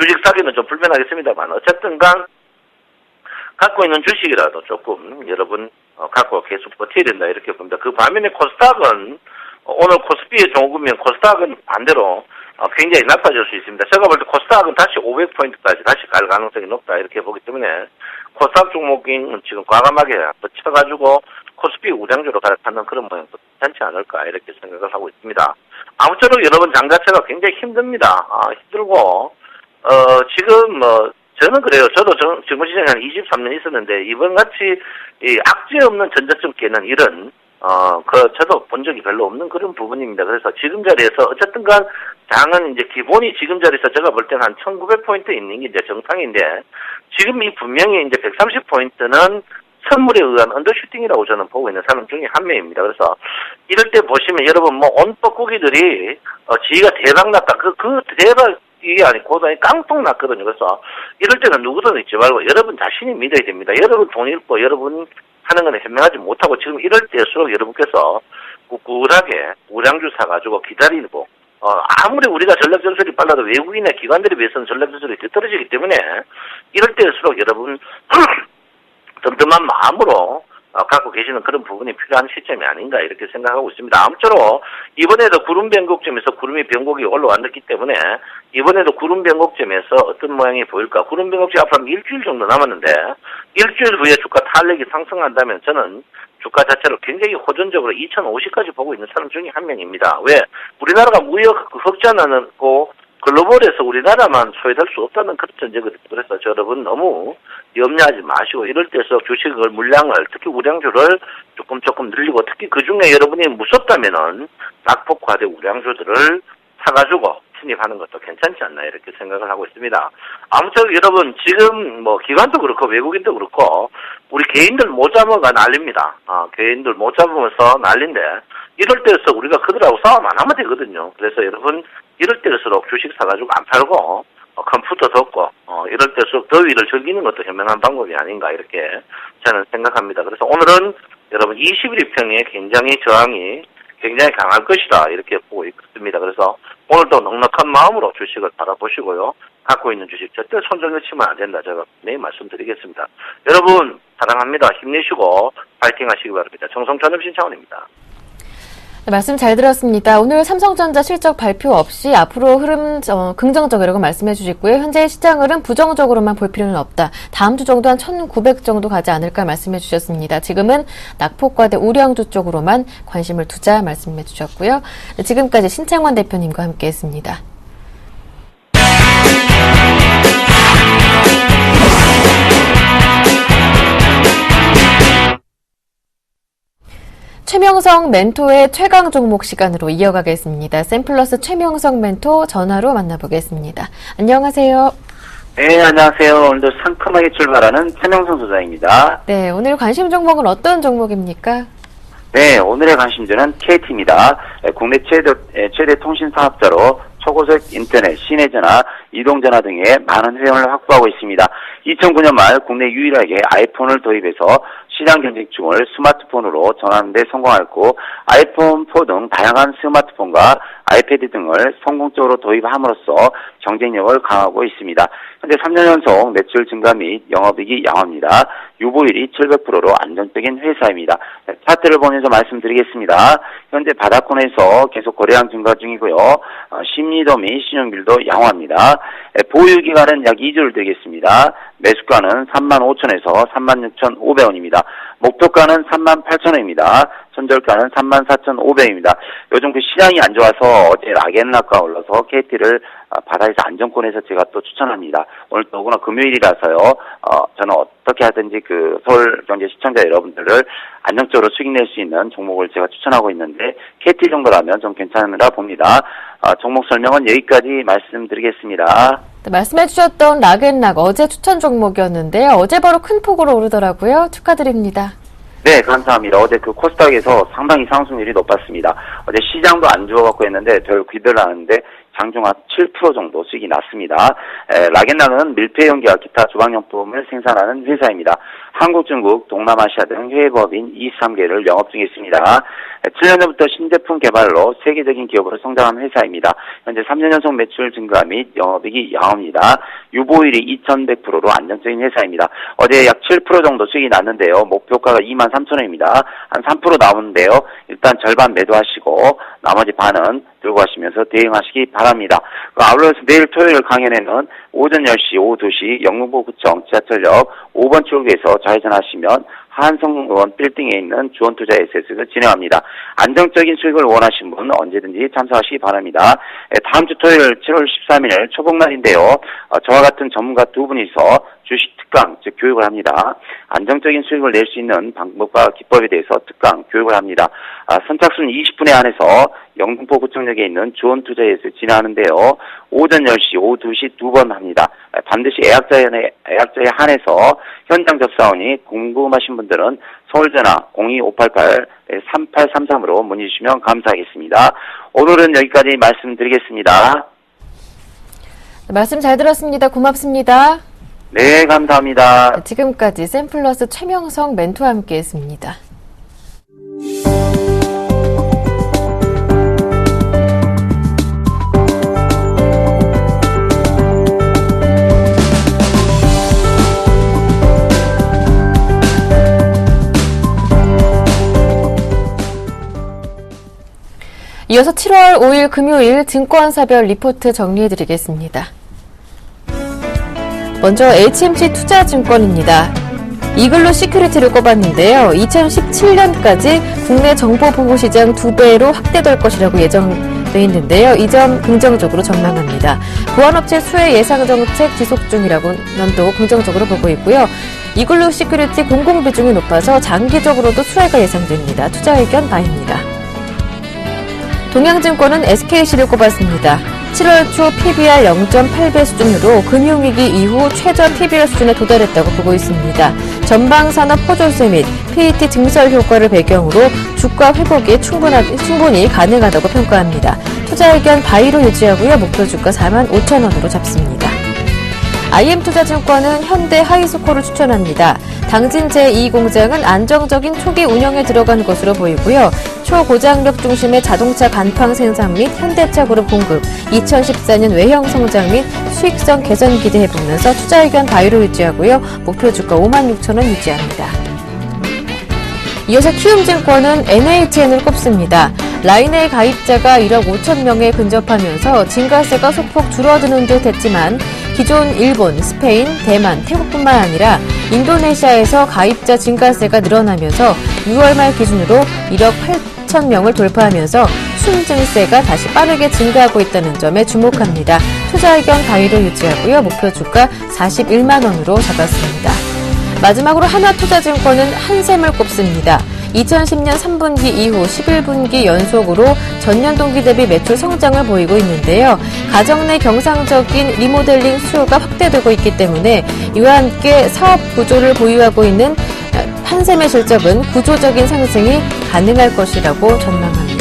주식 사기는 좀 불편하겠습니다만 어쨌든간 갖고 있는 주식이라도 조금 여러분 갖고 계속 버텨야 된다 이렇게 봅니다. 그 반면에 코스닥은 오늘 코스피의 종금면 코스닥은 반대로 굉장히 나빠질 수 있습니다. 제가 볼 때 코스닥은 다시 500포인트까지 다시 갈 가능성이 높다 이렇게 보기 때문에 코스닥 종목인 지금 과감하게 버텨가지고 코스피 우량주로 갈아타는 그런 모양도 괜찮지 않을까 이렇게 생각을 하고 있습니다. 아무쪼록 여러분 장 자체가 굉장히 힘듭니다. 힘들고 지금 뭐 저는 그래요. 저도 증권시장에 한 23년 있었는데 이번같이 이 악재 없는 전저점 깨는 일은 저도 본 적이 별로 없는 그런 부분입니다. 그래서 지금 자리에서 어쨌든 간 장은 이제 기본이 지금 자리에서 제가 볼 때는 한 1900포인트 있는 게 이제 정상인데 지금 이 분명히 이제 130포인트는 선물에 의한 언더슈팅이라고 저는 보고 있는 사람 중에 한 명입니다. 그래서 이럴 때 보시면 여러분 뭐 온법꾸기들이 지위가 대박 났다. 그 대박 이게 아니고 깡통 났거든요. 그래서 이럴 때는 누구도 잊지 말고 여러분 자신이 믿어야 됩니다. 여러분 돈 잃고 여러분 하는 건 현명하지 못하고 지금 이럴 때일수록 여러분께서 꿋꿋하게 우량주 사가지고 기다리고 아무리 우리가 전략 전술이 빨라도 외국인의 기관들에 비해서는 전략 전술이 뒤떨어지기 때문에 이럴 때일수록 여러분 덤덤한 마음으로 갖고 계시는 그런 부분이 필요한 시점이 아닌가 이렇게 생각하고 있습니다. 아무쪼록 이번에도 구름 변곡점에서 구름이 변곡이 올라왔기 때문에 이번에도 구름 변곡점에서 어떤 모양이 보일까. 구름 변곡점 앞으로 일주일 정도 남았는데 일주일 후에 주가 탄력이 상승한다면 저는 주가 자체를 굉장히 호전적으로 2050까지 보고 있는 사람 중에 한 명입니다. 왜? 우리나라가 무역 흑자나고 글로벌에서 우리나라만 소외될 수 없다는 그런 전제거든요. 그래서 여러분 너무 염려하지 마시고 이럴 때서 주식을 물량을 특히 우량주를 조금 늘리고 특히 그중에 여러분이 무섭다면은 낙폭화된 우량주들을 사가지고 침입하는 것도 괜찮지 않나 이렇게 생각을 하고 있습니다. 아무튼 여러분 지금 뭐 기관도 그렇고 외국인도 그렇고 우리 개인들 못 잡아가 난립니다. 개인들 못 잡으면서 난린데 이럴 때일수록 우리가 그들하고 싸움 안 하면 되거든요. 그래서 여러분 이럴 때일수록 주식 사가지고 안 팔고 컴퓨터 덮고 이럴 때일수록 더위를 즐기는 것도 현명한 방법이 아닌가 이렇게 저는 생각합니다. 그래서 오늘은 여러분 21일평에 굉장히 저항이 굉장히 강할 것이다 이렇게 보고 있습니다. 그래서 오늘도 넉넉한 마음으로 주식을 바라보시고요. 갖고 있는 주식 절대 손절 놓치면 안 된다. 제가 분명히 말씀드리겠습니다. 여러분 사랑합니다. 힘내시고 파이팅 하시기 바랍니다. 정성찬업 신창원입니다. 네, 말씀 잘 들었습니다. 오늘 삼성전자 실적 발표 없이 앞으로 흐름 긍정적이라고 말씀해 주시고요. 현재 시장 흐름 부정적으로만 볼 필요는 없다. 다음 주 정도 한 1900 정도 가지 않을까 말씀해 주셨습니다. 지금은 낙폭과대 우량주 쪽으로만 관심을 두자 말씀해 주셨고요. 네, 지금까지 신창원 대표님과 함께했습니다. 최명성 멘토의 최강 종목 시간으로 이어가겠습니다. 샘플러스 최명성 멘토 전화로 만나보겠습니다. 안녕하세요. 네, 안녕하세요. 오늘도 상큼하게 출발하는 최명성 소장입니다. 네, 오늘 관심 종목은 어떤 종목입니까? 네, 오늘의 관심주는 KT입니다. 국내 최대 통신 사업자로 초고속 인터넷, 시내전화, 이동전화 등의 많은 회원을 확보하고 있습니다. 2009년 말 국내 유일하게 아이폰을 도입해서 시장 경쟁충을 스마트폰으로 전하는 데 성공하였고 아이폰 4 등 다양한 스마트폰과 아이패드 등을 성공적으로 도입함으로써 경쟁력을 강화하고 있습니다. 현재 3년 연속 매출 증가 및 영업이익이 양호합니다. 유보율이 700%로 안정적인 회사입니다. 차트를 보면서 말씀드리겠습니다. 현재 바닥권에서 계속 거래량 증가 중이고요. 심리도 및 신용률도 양호합니다. 보유기간은 약 2주를 되겠습니다. 매수가는 35,000원에서 36,500원입니다. 목표가는 38,000원입니다. 손절가는 34,500원입니다. 요즘 그 시장이 안 좋아서 어제 락앤락가 올라서 KT를 바닥에서 안정권에서 제가 또 추천합니다. 오늘 더구나 금요일이라서요. 저는 어떻게 하든지 그 서울경제 시청자 여러분들을 안정적으로 수익 낼 수 있는 종목을 제가 추천하고 있는데 KT 정도라면 좀 괜찮으라 봅니다. 종목 설명은 여기까지 말씀드리겠습니다. 네, 말씀해 주셨던 락앤락 어제 추천 종목이었는데요. 어제 바로 큰 폭으로 오르더라고요. 축하드립니다. 네, 감사합니다. 어제 그 코스닥에서 상당히 상승률이 높았습니다. 어제 시장도 안 좋아갖고 했는데 별 기대를 하는데 장중한 7% 정도 수익이 났습니다. 락앤락은 밀폐용기와 기타 주방용품을 생산하는 회사입니다. 한국, 중국, 동남아시아 등 해외법인 23개를 영업 중에 있습니다. 7년 전부터 신제품 개발로 세계적인 기업으로 성장한 회사입니다. 현재 3년 연속 매출 증가 및 영업이익이 양호합니다. 유보율이 2100%로 안정적인 회사입니다. 어제 약 7% 정도 수익이 났는데요. 목표가가 23,000원입니다. 한 3% 나오는데요. 일단 절반 매도하시고 나머지 반은 들고 가시면서 대응하시기 바랍니다. 아울러서 내일 토요일 강연에는 오전 10시, 오후 2시 영등포구청 지하철역 5번 출구에서 좌회전하시면 한성원 빌딩에 있는 주원투자 SS를 진행합니다. 안정적인 수익을 원하시는 분 언제든지 참석하시기 바랍니다. 다음 주 토요일 7월 13일 초복날인데요. 저와 같은 전문가 두 분이서 주식 특강, 즉 교육을 합니다. 안정적인 수익을 낼 수 있는 방법과 기법에 대해서 특강, 교육을 합니다. 선착순 20분에 한해서 영등포구청역에 있는 주원투자에서 진행하는데요. 오전 10시, 오후 2시 두 번 합니다. 반드시 예약자에 한해서 현장 접사원이 궁금하신 분들은 서울전화 02588-3833으로 문의 주시면 감사하겠습니다. 오늘은 여기까지 말씀드리겠습니다. 말씀 잘 들었습니다. 고맙습니다. 네, 감사합니다. 지금까지 샘플러스 최명성 멘토와 함께했습니다. 이어서 7월 5일 금요일 증권사별 리포트 정리해드리겠습니다. 먼저 HMC 투자증권입니다. 이글루 시큐리티를 꼽았는데요. 2017년까지 국내 정보보호시장 2배로 확대될 것이라고 예정돼 있는데요. 이 점 긍정적으로 전망합니다. 보안업체 수혜 예상 정책 지속 중이라고 또 긍정적으로 보고 있고요. 이글루 시큐리티 공공비중이 높아서 장기적으로도 수혜가 예상됩니다. 투자 의견 바입니다. 동양증권은 SKC를 꼽았습니다. 7월 초 PBR 0.8배 수준으로 금융위기 이후 최저 PBR 수준에 도달했다고 보고 있습니다. 전방산업 호조세 및 PET 증설 효과를 배경으로 주가 회복이 충분히 가능하다고 평가합니다. 투자 의견 바이로 유지하고요. 목표 주가 45,000원으로 잡습니다. IM투자증권은 현대 하이스코를 추천합니다. 당진 제2공장은 안정적인 초기 운영에 들어간 것으로 보이고요. 초고장력 중심의 자동차 간판 생산 및 현대차 그룹 공급, 2014년 외형 성장 및 수익성 개선 기대해보면서 투자 의견 바이로 유지하고요. 목표 주가 56,000원 유지합니다. 이어서 키움증권은 NHN을 꼽습니다. 라인의 가입자가 1억 5천 명에 근접하면서 증가세가 소폭 줄어드는 듯 했지만 기존 일본, 스페인, 대만, 태국뿐만 아니라 인도네시아에서 가입자 증가세가 늘어나면서 6월 말 기준으로 1억 8천 명을 돌파하면서 순증세가 다시 빠르게 증가하고 있다는 점에 주목합니다. 투자 의견 강의로 유지하고요. 목표 주가 41만 원으로 잡았습니다. 마지막으로 하나투자증권은 한샘을 꼽습니다. 2010년 3분기 이후 11분기 연속으로 전년 동기 대비 매출 성장을 보이고 있는데요. 가정 내 경상적인 리모델링 수요가 확대되고 있기 때문에 이와 함께 사업 구조를 보유하고 있는 한샘의 실적은 구조적인 상승이 가능할 것이라고 전망합니다.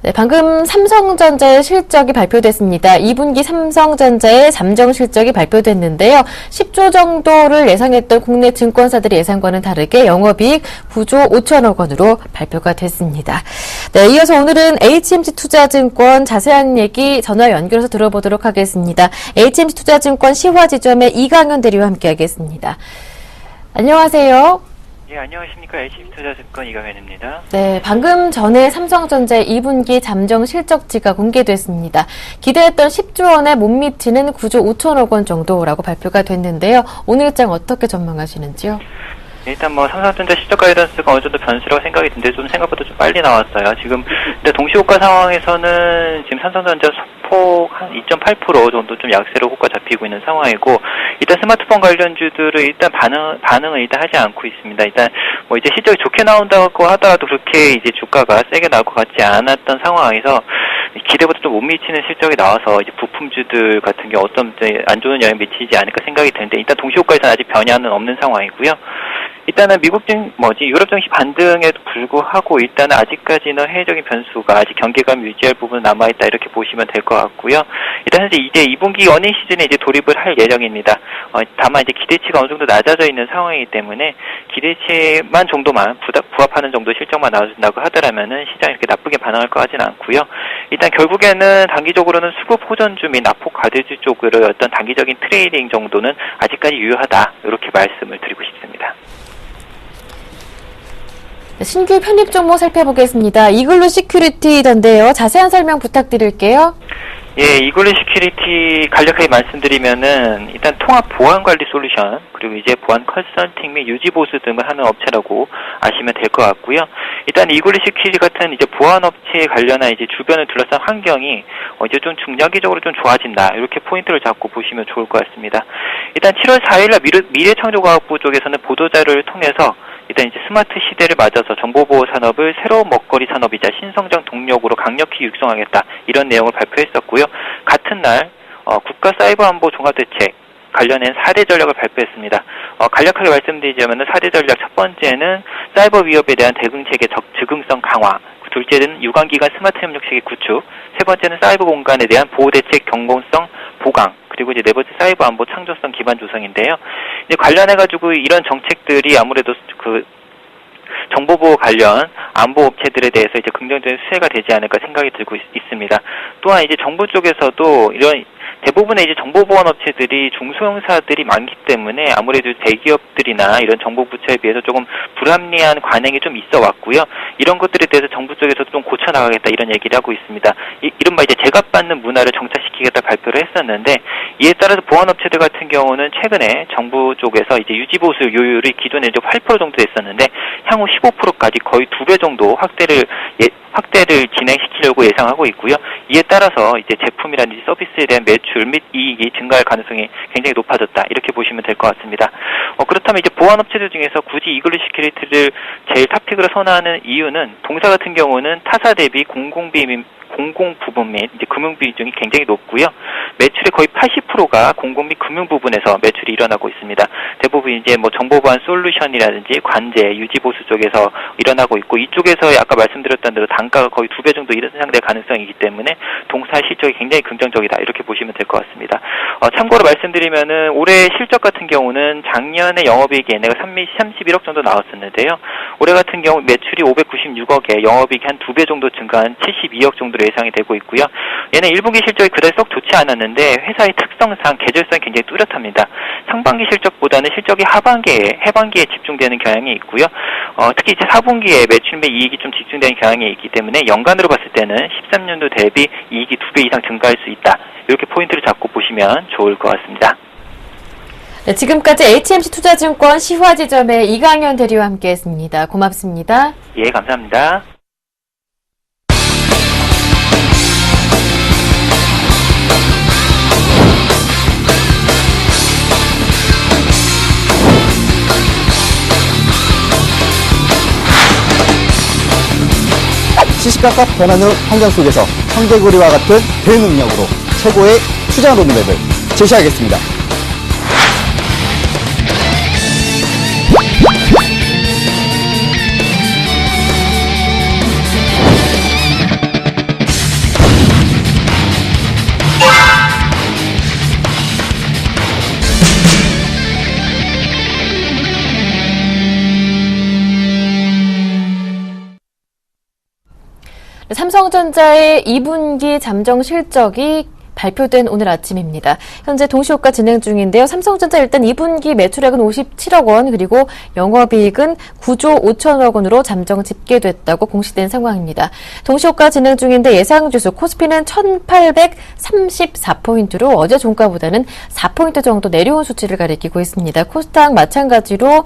네, 방금 삼성전자의 실적이 발표됐습니다. 2분기 삼성전자의 잠정 실적이 발표됐는데요. 10조 정도를 예상했던 국내 증권사들의 예상과는 다르게 영업이익 9조 5천억 원으로 발표가 됐습니다. 네, 이어서 오늘은 HMC 투자증권 자세한 얘기 전화 연결해서 들어보도록 하겠습니다. HMC 투자증권 시화지점의 이강현 대리와 함께하겠습니다. 안녕하세요. 예, 안녕하십니까. HM투자증권 이강현입니다. 네, 방금 전에 삼성전자의 2분기 잠정 실적지가 공개됐습니다. 기대했던 10조 원에 못 미치는 9조 5천억 원 정도라고 발표가 됐는데요. 오늘 일정 어떻게 전망하시는지요? 일단 삼성전자 실적 가이던스가 어느 정도 변수라고 생각이 드는데 좀 생각보다 좀 빨리 나왔어요. 지금 근데 동시호가 상황에서는 지금 삼성전자 소폭 한 2.8% 정도 좀 약세로 호가 잡히고 있는 상황이고, 일단 스마트폰 관련주들은 일단 반응을 일단 하지 않고 있습니다. 일단 이제 실적이 좋게 나온다고 하더라도 그렇게 이제 주가가 세게 나올 것 같지 않았던 상황에서 기대보다 좀 못 미치는 실적이 나와서 이제 부품주들 같은 경우 어떤 안 좋은 영향을 미치지 않을까 생각이 드는데, 일단 동시호가에서는 아직 변화는 없는 상황이고요. 일단은 유럽 증시 반등에도 불구하고 일단은 아직까지는 해외적인 변수가 아직 경계감 유지할 부분 남아있다 이렇게 보시면 될 것 같고요. 일단 현재 이제 2분기 어닝 시즌에 이제 돌입을 할 예정입니다. 다만 이제 기대치가 어느 정도 낮아져 있는 상황이기 때문에 기대치만 정도만 부합하는 정도 실적만 나와준다고 하더라면은 시장이 이렇게 나쁘게 반응할 것 같지는 않고요. 일단 결국에는 단기적으로는 수급 호전주 및 낙폭 가드주 쪽으로 어떤 단기적인 트레이딩 정도는 아직까지 유효하다 이렇게 말씀을 드리고 싶습니다. 신규 편입 종목 살펴보겠습니다. 이글루 시큐리티던데요. 자세한 설명 부탁드릴게요. 예, 이글루 시큐리티 간략하게 말씀드리면은 일단 통합 보안 관리 솔루션, 그리고 이제 보안 컨설팅 및 유지 보수 등을 하는 업체라고 아시면 될 것 같고요. 일단 이글루 시큐리티 같은 이제 보안 업체에 관련한 이제 주변을 둘러싼 환경이 이제 좀 중장기적으로 좀 좋아진다, 이렇게 포인트를 잡고 보시면 좋을 것 같습니다. 일단 7월 4일날 미래창조과학부 쪽에서는 보도자료를 통해서 일단 이제 스마트 시대를 맞아서 정보보호 산업을 새로운 먹거리 산업이자 신성장 동력으로 강력히 육성하겠다, 이런 내용을 발표했었고요. 같은 날 국가 사이버 안보 종합대책 관련된 4대 전략을 발표했습니다. 간략하게 말씀드리자면 4대 전략 첫 번째는 사이버 위협에 대한 대응체계 즉응성 강화, 둘째는 유관기관 스마트 협력체계 구축, 세 번째는 사이버 공간에 대한 보호대책 경공성 보강, 그리고 이제 네 번째 사이버 안보 창조성 기반 조성인데요. 이제 관련해가지고 이런 정책들이 아무래도 그 정보보호 관련 안보 업체들에 대해서 이제 긍정적인 수혜가 되지 않을까 생각이 들고 있습니다. 또한 이제 정부 쪽에서도 이런 대부분의 이제 정보보안 업체들이 중소형사들이 많기 때문에 아무래도 대기업들이나 이런 정보부처에 비해서 조금 불합리한 관행이 좀 있어 왔고요. 이런 것들에 대해서 정부 쪽에서도 좀 고쳐나가겠다, 이런 얘기를 하고 있습니다. 이른바 이제 제값받는 문화를 정착시키겠다 발표를 했었는데, 이에 따라서 보안업체들 같은 경우는 최근에 정부 쪽에서 이제 유지보수 요율이 기존에 이제 8% 정도 됐었는데 향후 15%까지 거의 2배 정도 확대를 진행시키려고 예상하고 있고요. 이에 따라서 이제 제품이라든지 서비스에 대한 매출 매출 및 이익이 증가할 가능성이 굉장히 높아졌다. 이렇게 보시면 될 것 같습니다. 그렇다면 이제 보안업체들 중에서 굳이 이글루 시큐리티를 제일 탑픽으로 선호하는 이유는 동사 같은 경우는 타사 대비 공공 부분 및 이제 금융 비중이 굉장히 높고요. 매출의 거의 80%가 공공 및 금융 부분에서 매출이 일어나고 있습니다. 대부분 이제 뭐 정보 보안 솔루션이라든지 관제, 유지 보수 쪽에서 일어나고 있고 이쪽에서 아까 말씀드렸던 대로 단가가 거의 2배 정도 상당될 가능성이기 때문에 동사 실적이 굉장히 긍정적이다. 이렇게 보시면 될 것 같습니다. 참고로 말씀드리면은 올해 실적 같은 경우는 작년에 영업이익이 얘네가 31억 정도 나왔었는데요. 올해 같은 경우 매출이 596억에 영업이익이 한 2배 정도 증가한 72억 정도로 예상이 되고 있고요. 얘는 1분기 실적이 그다지 썩 좋지 않았는데 회사의 특성상 계절성이 굉장히 뚜렷합니다. 상반기 실적보다는 실적이 해반기에 집중되는 경향이 있고요. 특히 이제 4분기에 매출 및 이익이 좀 집중되는 경향이 있기 때문에 연간으로 봤을 때는 13년도 대비 이익이 2배 이상 증가할 수 있다. 이렇게 포인트를 잡고 보시면 좋을 것 같습니다. 네, 지금까지 HMC 투자증권 시화지점의 이강현 대리와 함께했습니다. 고맙습니다. 예, 감사합니다. 시시각각 변하는 환경 속에서 황제고리와 같은 대능력으로 최고의 투자 로드맵을 제시하겠습니다. 삼성전자의 2분기 잠정 실적이 발표된 오늘 아침입니다. 현재 동시효과 진행 중인데요. 삼성전자 일단 2분기 매출액은 57억 원 그리고 영업이익은 9조 5천억 원으로 잠정 집계됐다고 공시된 상황입니다. 동시효과 진행 중인데 예상지수 코스피는 1834포인트로 어제 종가보다는 4포인트 정도 내려온 수치를 가리키고 있습니다. 코스닥 마찬가지로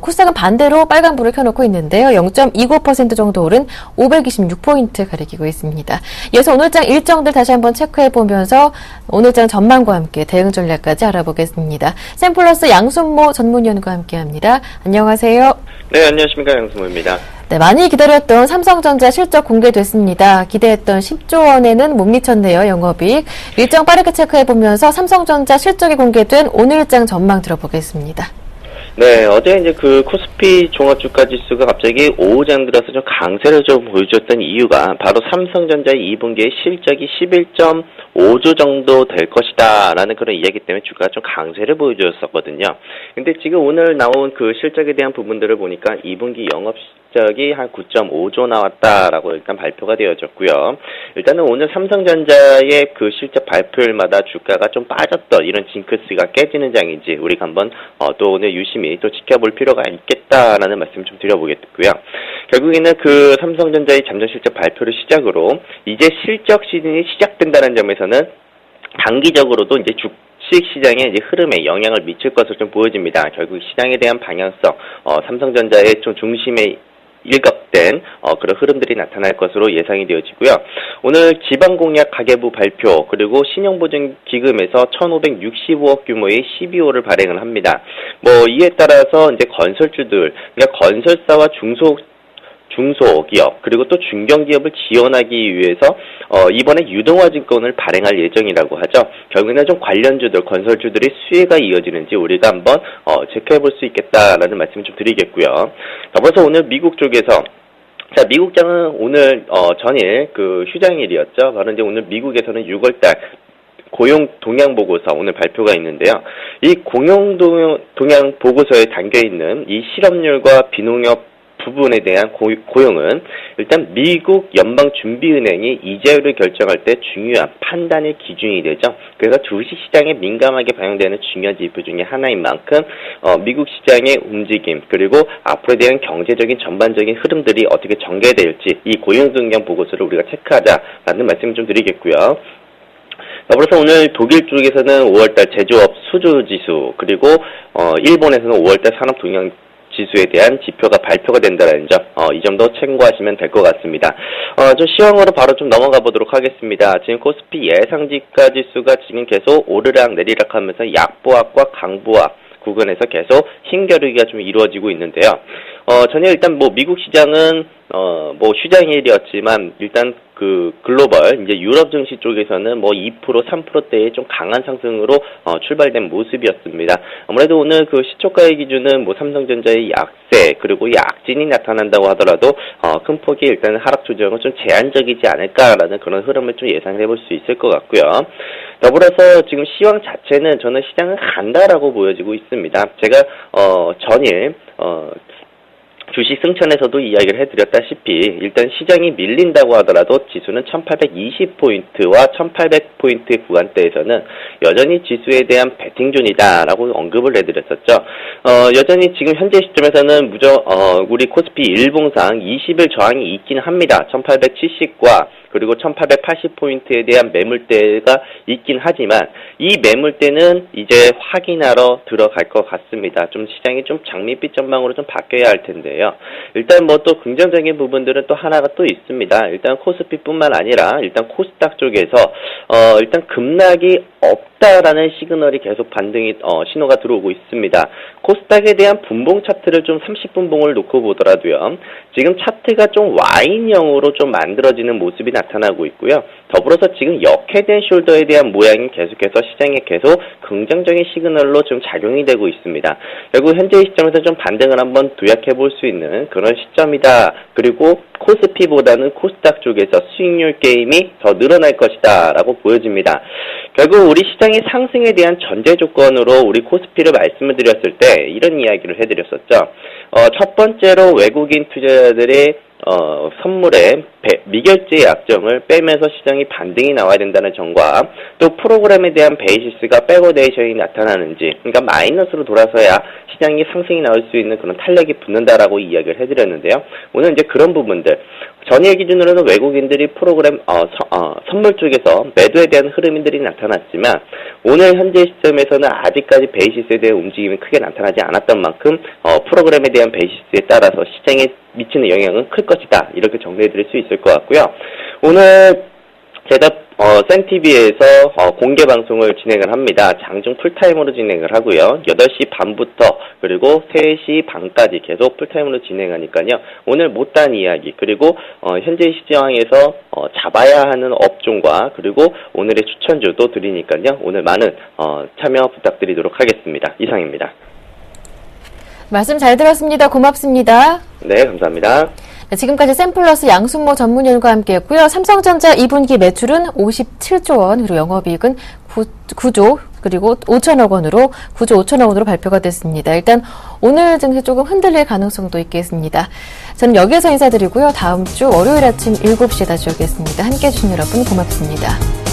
코스닥은 반대로 빨간불을 켜놓고 있는데요. 0.29% 정도 오른 526포인트 가리키고 있습니다. 이어서 오늘장 일정들 다시 한번 체크해보면서 오늘장 전망과 함께 대응 전략까지 알아보겠습니다. 샘플러스 양순모 전문위원과 함께합니다. 안녕하세요. 네, 안녕하십니까. 양순모입니다. 네, 많이 기다렸던 삼성전자 실적 공개됐습니다. 기대했던 10조 원에는 못 미쳤네요. 영업이익. 일정 빠르게 체크해보면서 삼성전자 실적이 공개된 오늘장 전망 들어보겠습니다. 네, 어제 이제 그 코스피 종합주가 지수가 갑자기 오후장 들어서 좀 강세를 좀 보여줬던 이유가 바로 삼성전자의 2분기의 실적이 11.5조 정도 될 것이다 라는 그런 이야기 때문에 주가가 좀 강세를 보여줬었거든요. 근데 지금 오늘 나온 그 실적에 대한 부분들을 보니까 2분기 영업 실적이 한 9.5조 나왔다라고 일단 발표가 되어졌고요. 일단은 오늘 삼성전자의 그 실적 발표일마다 주가가 좀 빠졌던 이런 징크스가 깨지는 장인지 우리가 한번 또 오늘 유심히 또 지켜볼 필요가 있겠다라는 말씀 좀 드려보겠고요. 결국에는 그 삼성전자의 잠정 실적 발표를 시작으로 이제 실적 시즌이 시작된다는 점에서는 단기적으로도 이제 주식 시장의 이제 흐름에 영향을 미칠 것으로 좀 보여집니다. 결국 시장에 대한 방향성, 삼성전자의 좀 중심에 일각된 그런 흐름들이 나타날 것으로 예상이 되어지고요. 오늘 지방공약 가계부 발표 그리고 신용보증기금에서 1,565억 규모의 12호를 발행을 합니다. 이에 따라서 이제 건설주들, 그러니까 건설사와 중소기업 그리고 또 중견기업을 지원하기 위해서 이번에 유동화증권을 발행할 예정이라고 하죠. 결국에는 좀 관련주들, 건설주들의 수혜가 이어지는지 우리가 한번 체크해볼 수 있겠다라는 말씀을 좀 드리겠고요. 더불어서 오늘 미국 쪽에서 미국장은 오늘 전일 그 휴장일이었죠. 바로 이제 오늘 미국에서는 6월달 고용 동향 보고서 오늘 발표가 있는데요. 이 고용 동향 보고서에 담겨 있는 이 실업률과 비농업 부분에 대한 고용은 일단 미국 연방준비은행이 이자율을 결정할 때 중요한 판단의 기준이 되죠. 그래서 주식시장에 민감하게 반영되는 중요한 지표 중에 하나인 만큼 미국 시장의 움직임 그리고 앞으로에 대한 경제적인 전반적인 흐름들이 어떻게 전개될지 이 고용동향 보고서를 우리가 체크하자라는 말씀을 좀 드리겠고요. 더불어서 오늘 독일 쪽에서는 5월달 제조업 수주지수 그리고 일본에서는 5월달 산업동향 지수에 대한 지표가 발표가 된다는 점, 이 점도 참고하시면 될 것 같습니다. 좀 시황으로 바로 좀 넘어가 보도록 하겠습니다. 지금 코스피 예상지가 지수가 지금 계속 오르락 내리락 하면서 약보합과 강보합 구간에서 계속 힘겨루기가 좀 이루어지고 있는데요. 전혀 일단 뭐 미국 시장은 뭐 휴장일이었지만 일단 그 글로벌 이제 유럽 증시 쪽에서는 뭐 2% 3%대의 좀 강한 상승으로 출발된 모습이었습니다. 아무래도 오늘 그 시초가의 기준은 뭐 삼성전자의 약세 그리고 약진이 나타난다고 하더라도 큰 폭의 일단 하락 조정은 좀 제한적이지 않을까라는 그런 흐름을 좀 예상해 볼 수 있을 것 같고요. 더불어서 지금 시황 자체는 저는 시장은 간다라고 보여지고 있습니다. 제가 전일 주식 승천에서도 이야기를 해드렸다시피 일단 시장이 밀린다고 하더라도 지수는 1820포인트와 1800포인트 구간대에서는 여전히 지수에 대한 배팅존이다라고 언급을 해드렸었죠. 여전히 지금 현재 시점에서는 우리 코스피 일봉상 20일 저항이 있긴 합니다. 1870과 그리고 1880포인트에 대한 매물대가 있긴 하지만 이 매물대는 이제 확인하러 들어갈 것 같습니다. 좀 시장이 좀 장밋빛 전망으로 좀 바뀌어야 할 텐데요. 일단 뭐 또 긍정적인 부분들은 또 하나가 또 있습니다. 일단 코스피뿐만 아니라 일단 코스닥 쪽에서 일단 급락이 없다라는 시그널이 계속 반등이 신호가 들어오고 있습니다. 코스닥에 대한 분봉 차트를 좀 30분봉을 놓고 보더라도요. 지금 차트가 좀 Y인형으로 좀 만들어지는 모습이 나타나고 있고요. 더불어서 지금 역회된 숄더에 대한 모양이 계속해서 시장에 계속 긍정적인 시그널로 좀 작용이 되고 있습니다. 결국 현재 시점에서 좀 반등을 한번 도약해 볼 수 있는 그런 시점이다. 그리고 코스피보다는 코스닥 쪽에서 수익률 게임이 더 늘어날 것이다 라고 보여집니다. 결국 우리 시장의 상승에 대한 전제 조건으로 우리 코스피를 말씀을 드렸을 때 이런 이야기를 해드렸었죠. 첫 번째로 외국인 투자자들의 선물에 미결제 약정을 빼면서 시장이 반등이 나와야 된다는 점과 또 프로그램에 대한 베이시스가 백오데이션이 나타나는지 그러니까 마이너스로 돌아서야 시장이 상승이 나올 수 있는 그런 탄력이 붙는다라고 이야기를 해드렸는데요. 오늘 이제 그런 부분들 전일 기준으로는 외국인들이 프로그램 선물 쪽에서 매도에 대한 흐름들이 나타났지만 오늘 현재 시점에서는 아직까지 베이시스에 대한 움직임이 크게 나타나지 않았던 만큼 프로그램에 대한 베이시스에 따라서 시장에 미치는 영향은 클 것이다. 이렇게 정리해드릴 수 있을 것 같고요. 오늘 제가 센TV에서 공개 방송을 진행을 합니다. 장중 풀타임으로 진행을 하고요. 8시 반부터 그리고 3시 반까지 계속 풀타임으로 진행하니까요. 오늘 못다한 이야기 그리고 현재 시장에서 잡아야 하는 업종과 그리고 오늘의 추천주도 드리니까요. 오늘 많은 참여 부탁드리도록 하겠습니다. 이상입니다. 말씀 잘 들었습니다. 고맙습니다. 네, 감사합니다. 지금까지 샘플러스 양순모 전문위원과 함께했고요. 삼성전자 2분기 매출은 57조 원, 그리고 영업이익은 9조 그리고 5천억 원으로 9조 5천억 원으로 발표가 됐습니다. 일단 오늘 증시 조금 흔들릴 가능성도 있겠습니다. 저는 여기에서 인사드리고요. 다음 주 월요일 아침 7시에 다시 오겠습니다. 함께해 주신 여러분 고맙습니다.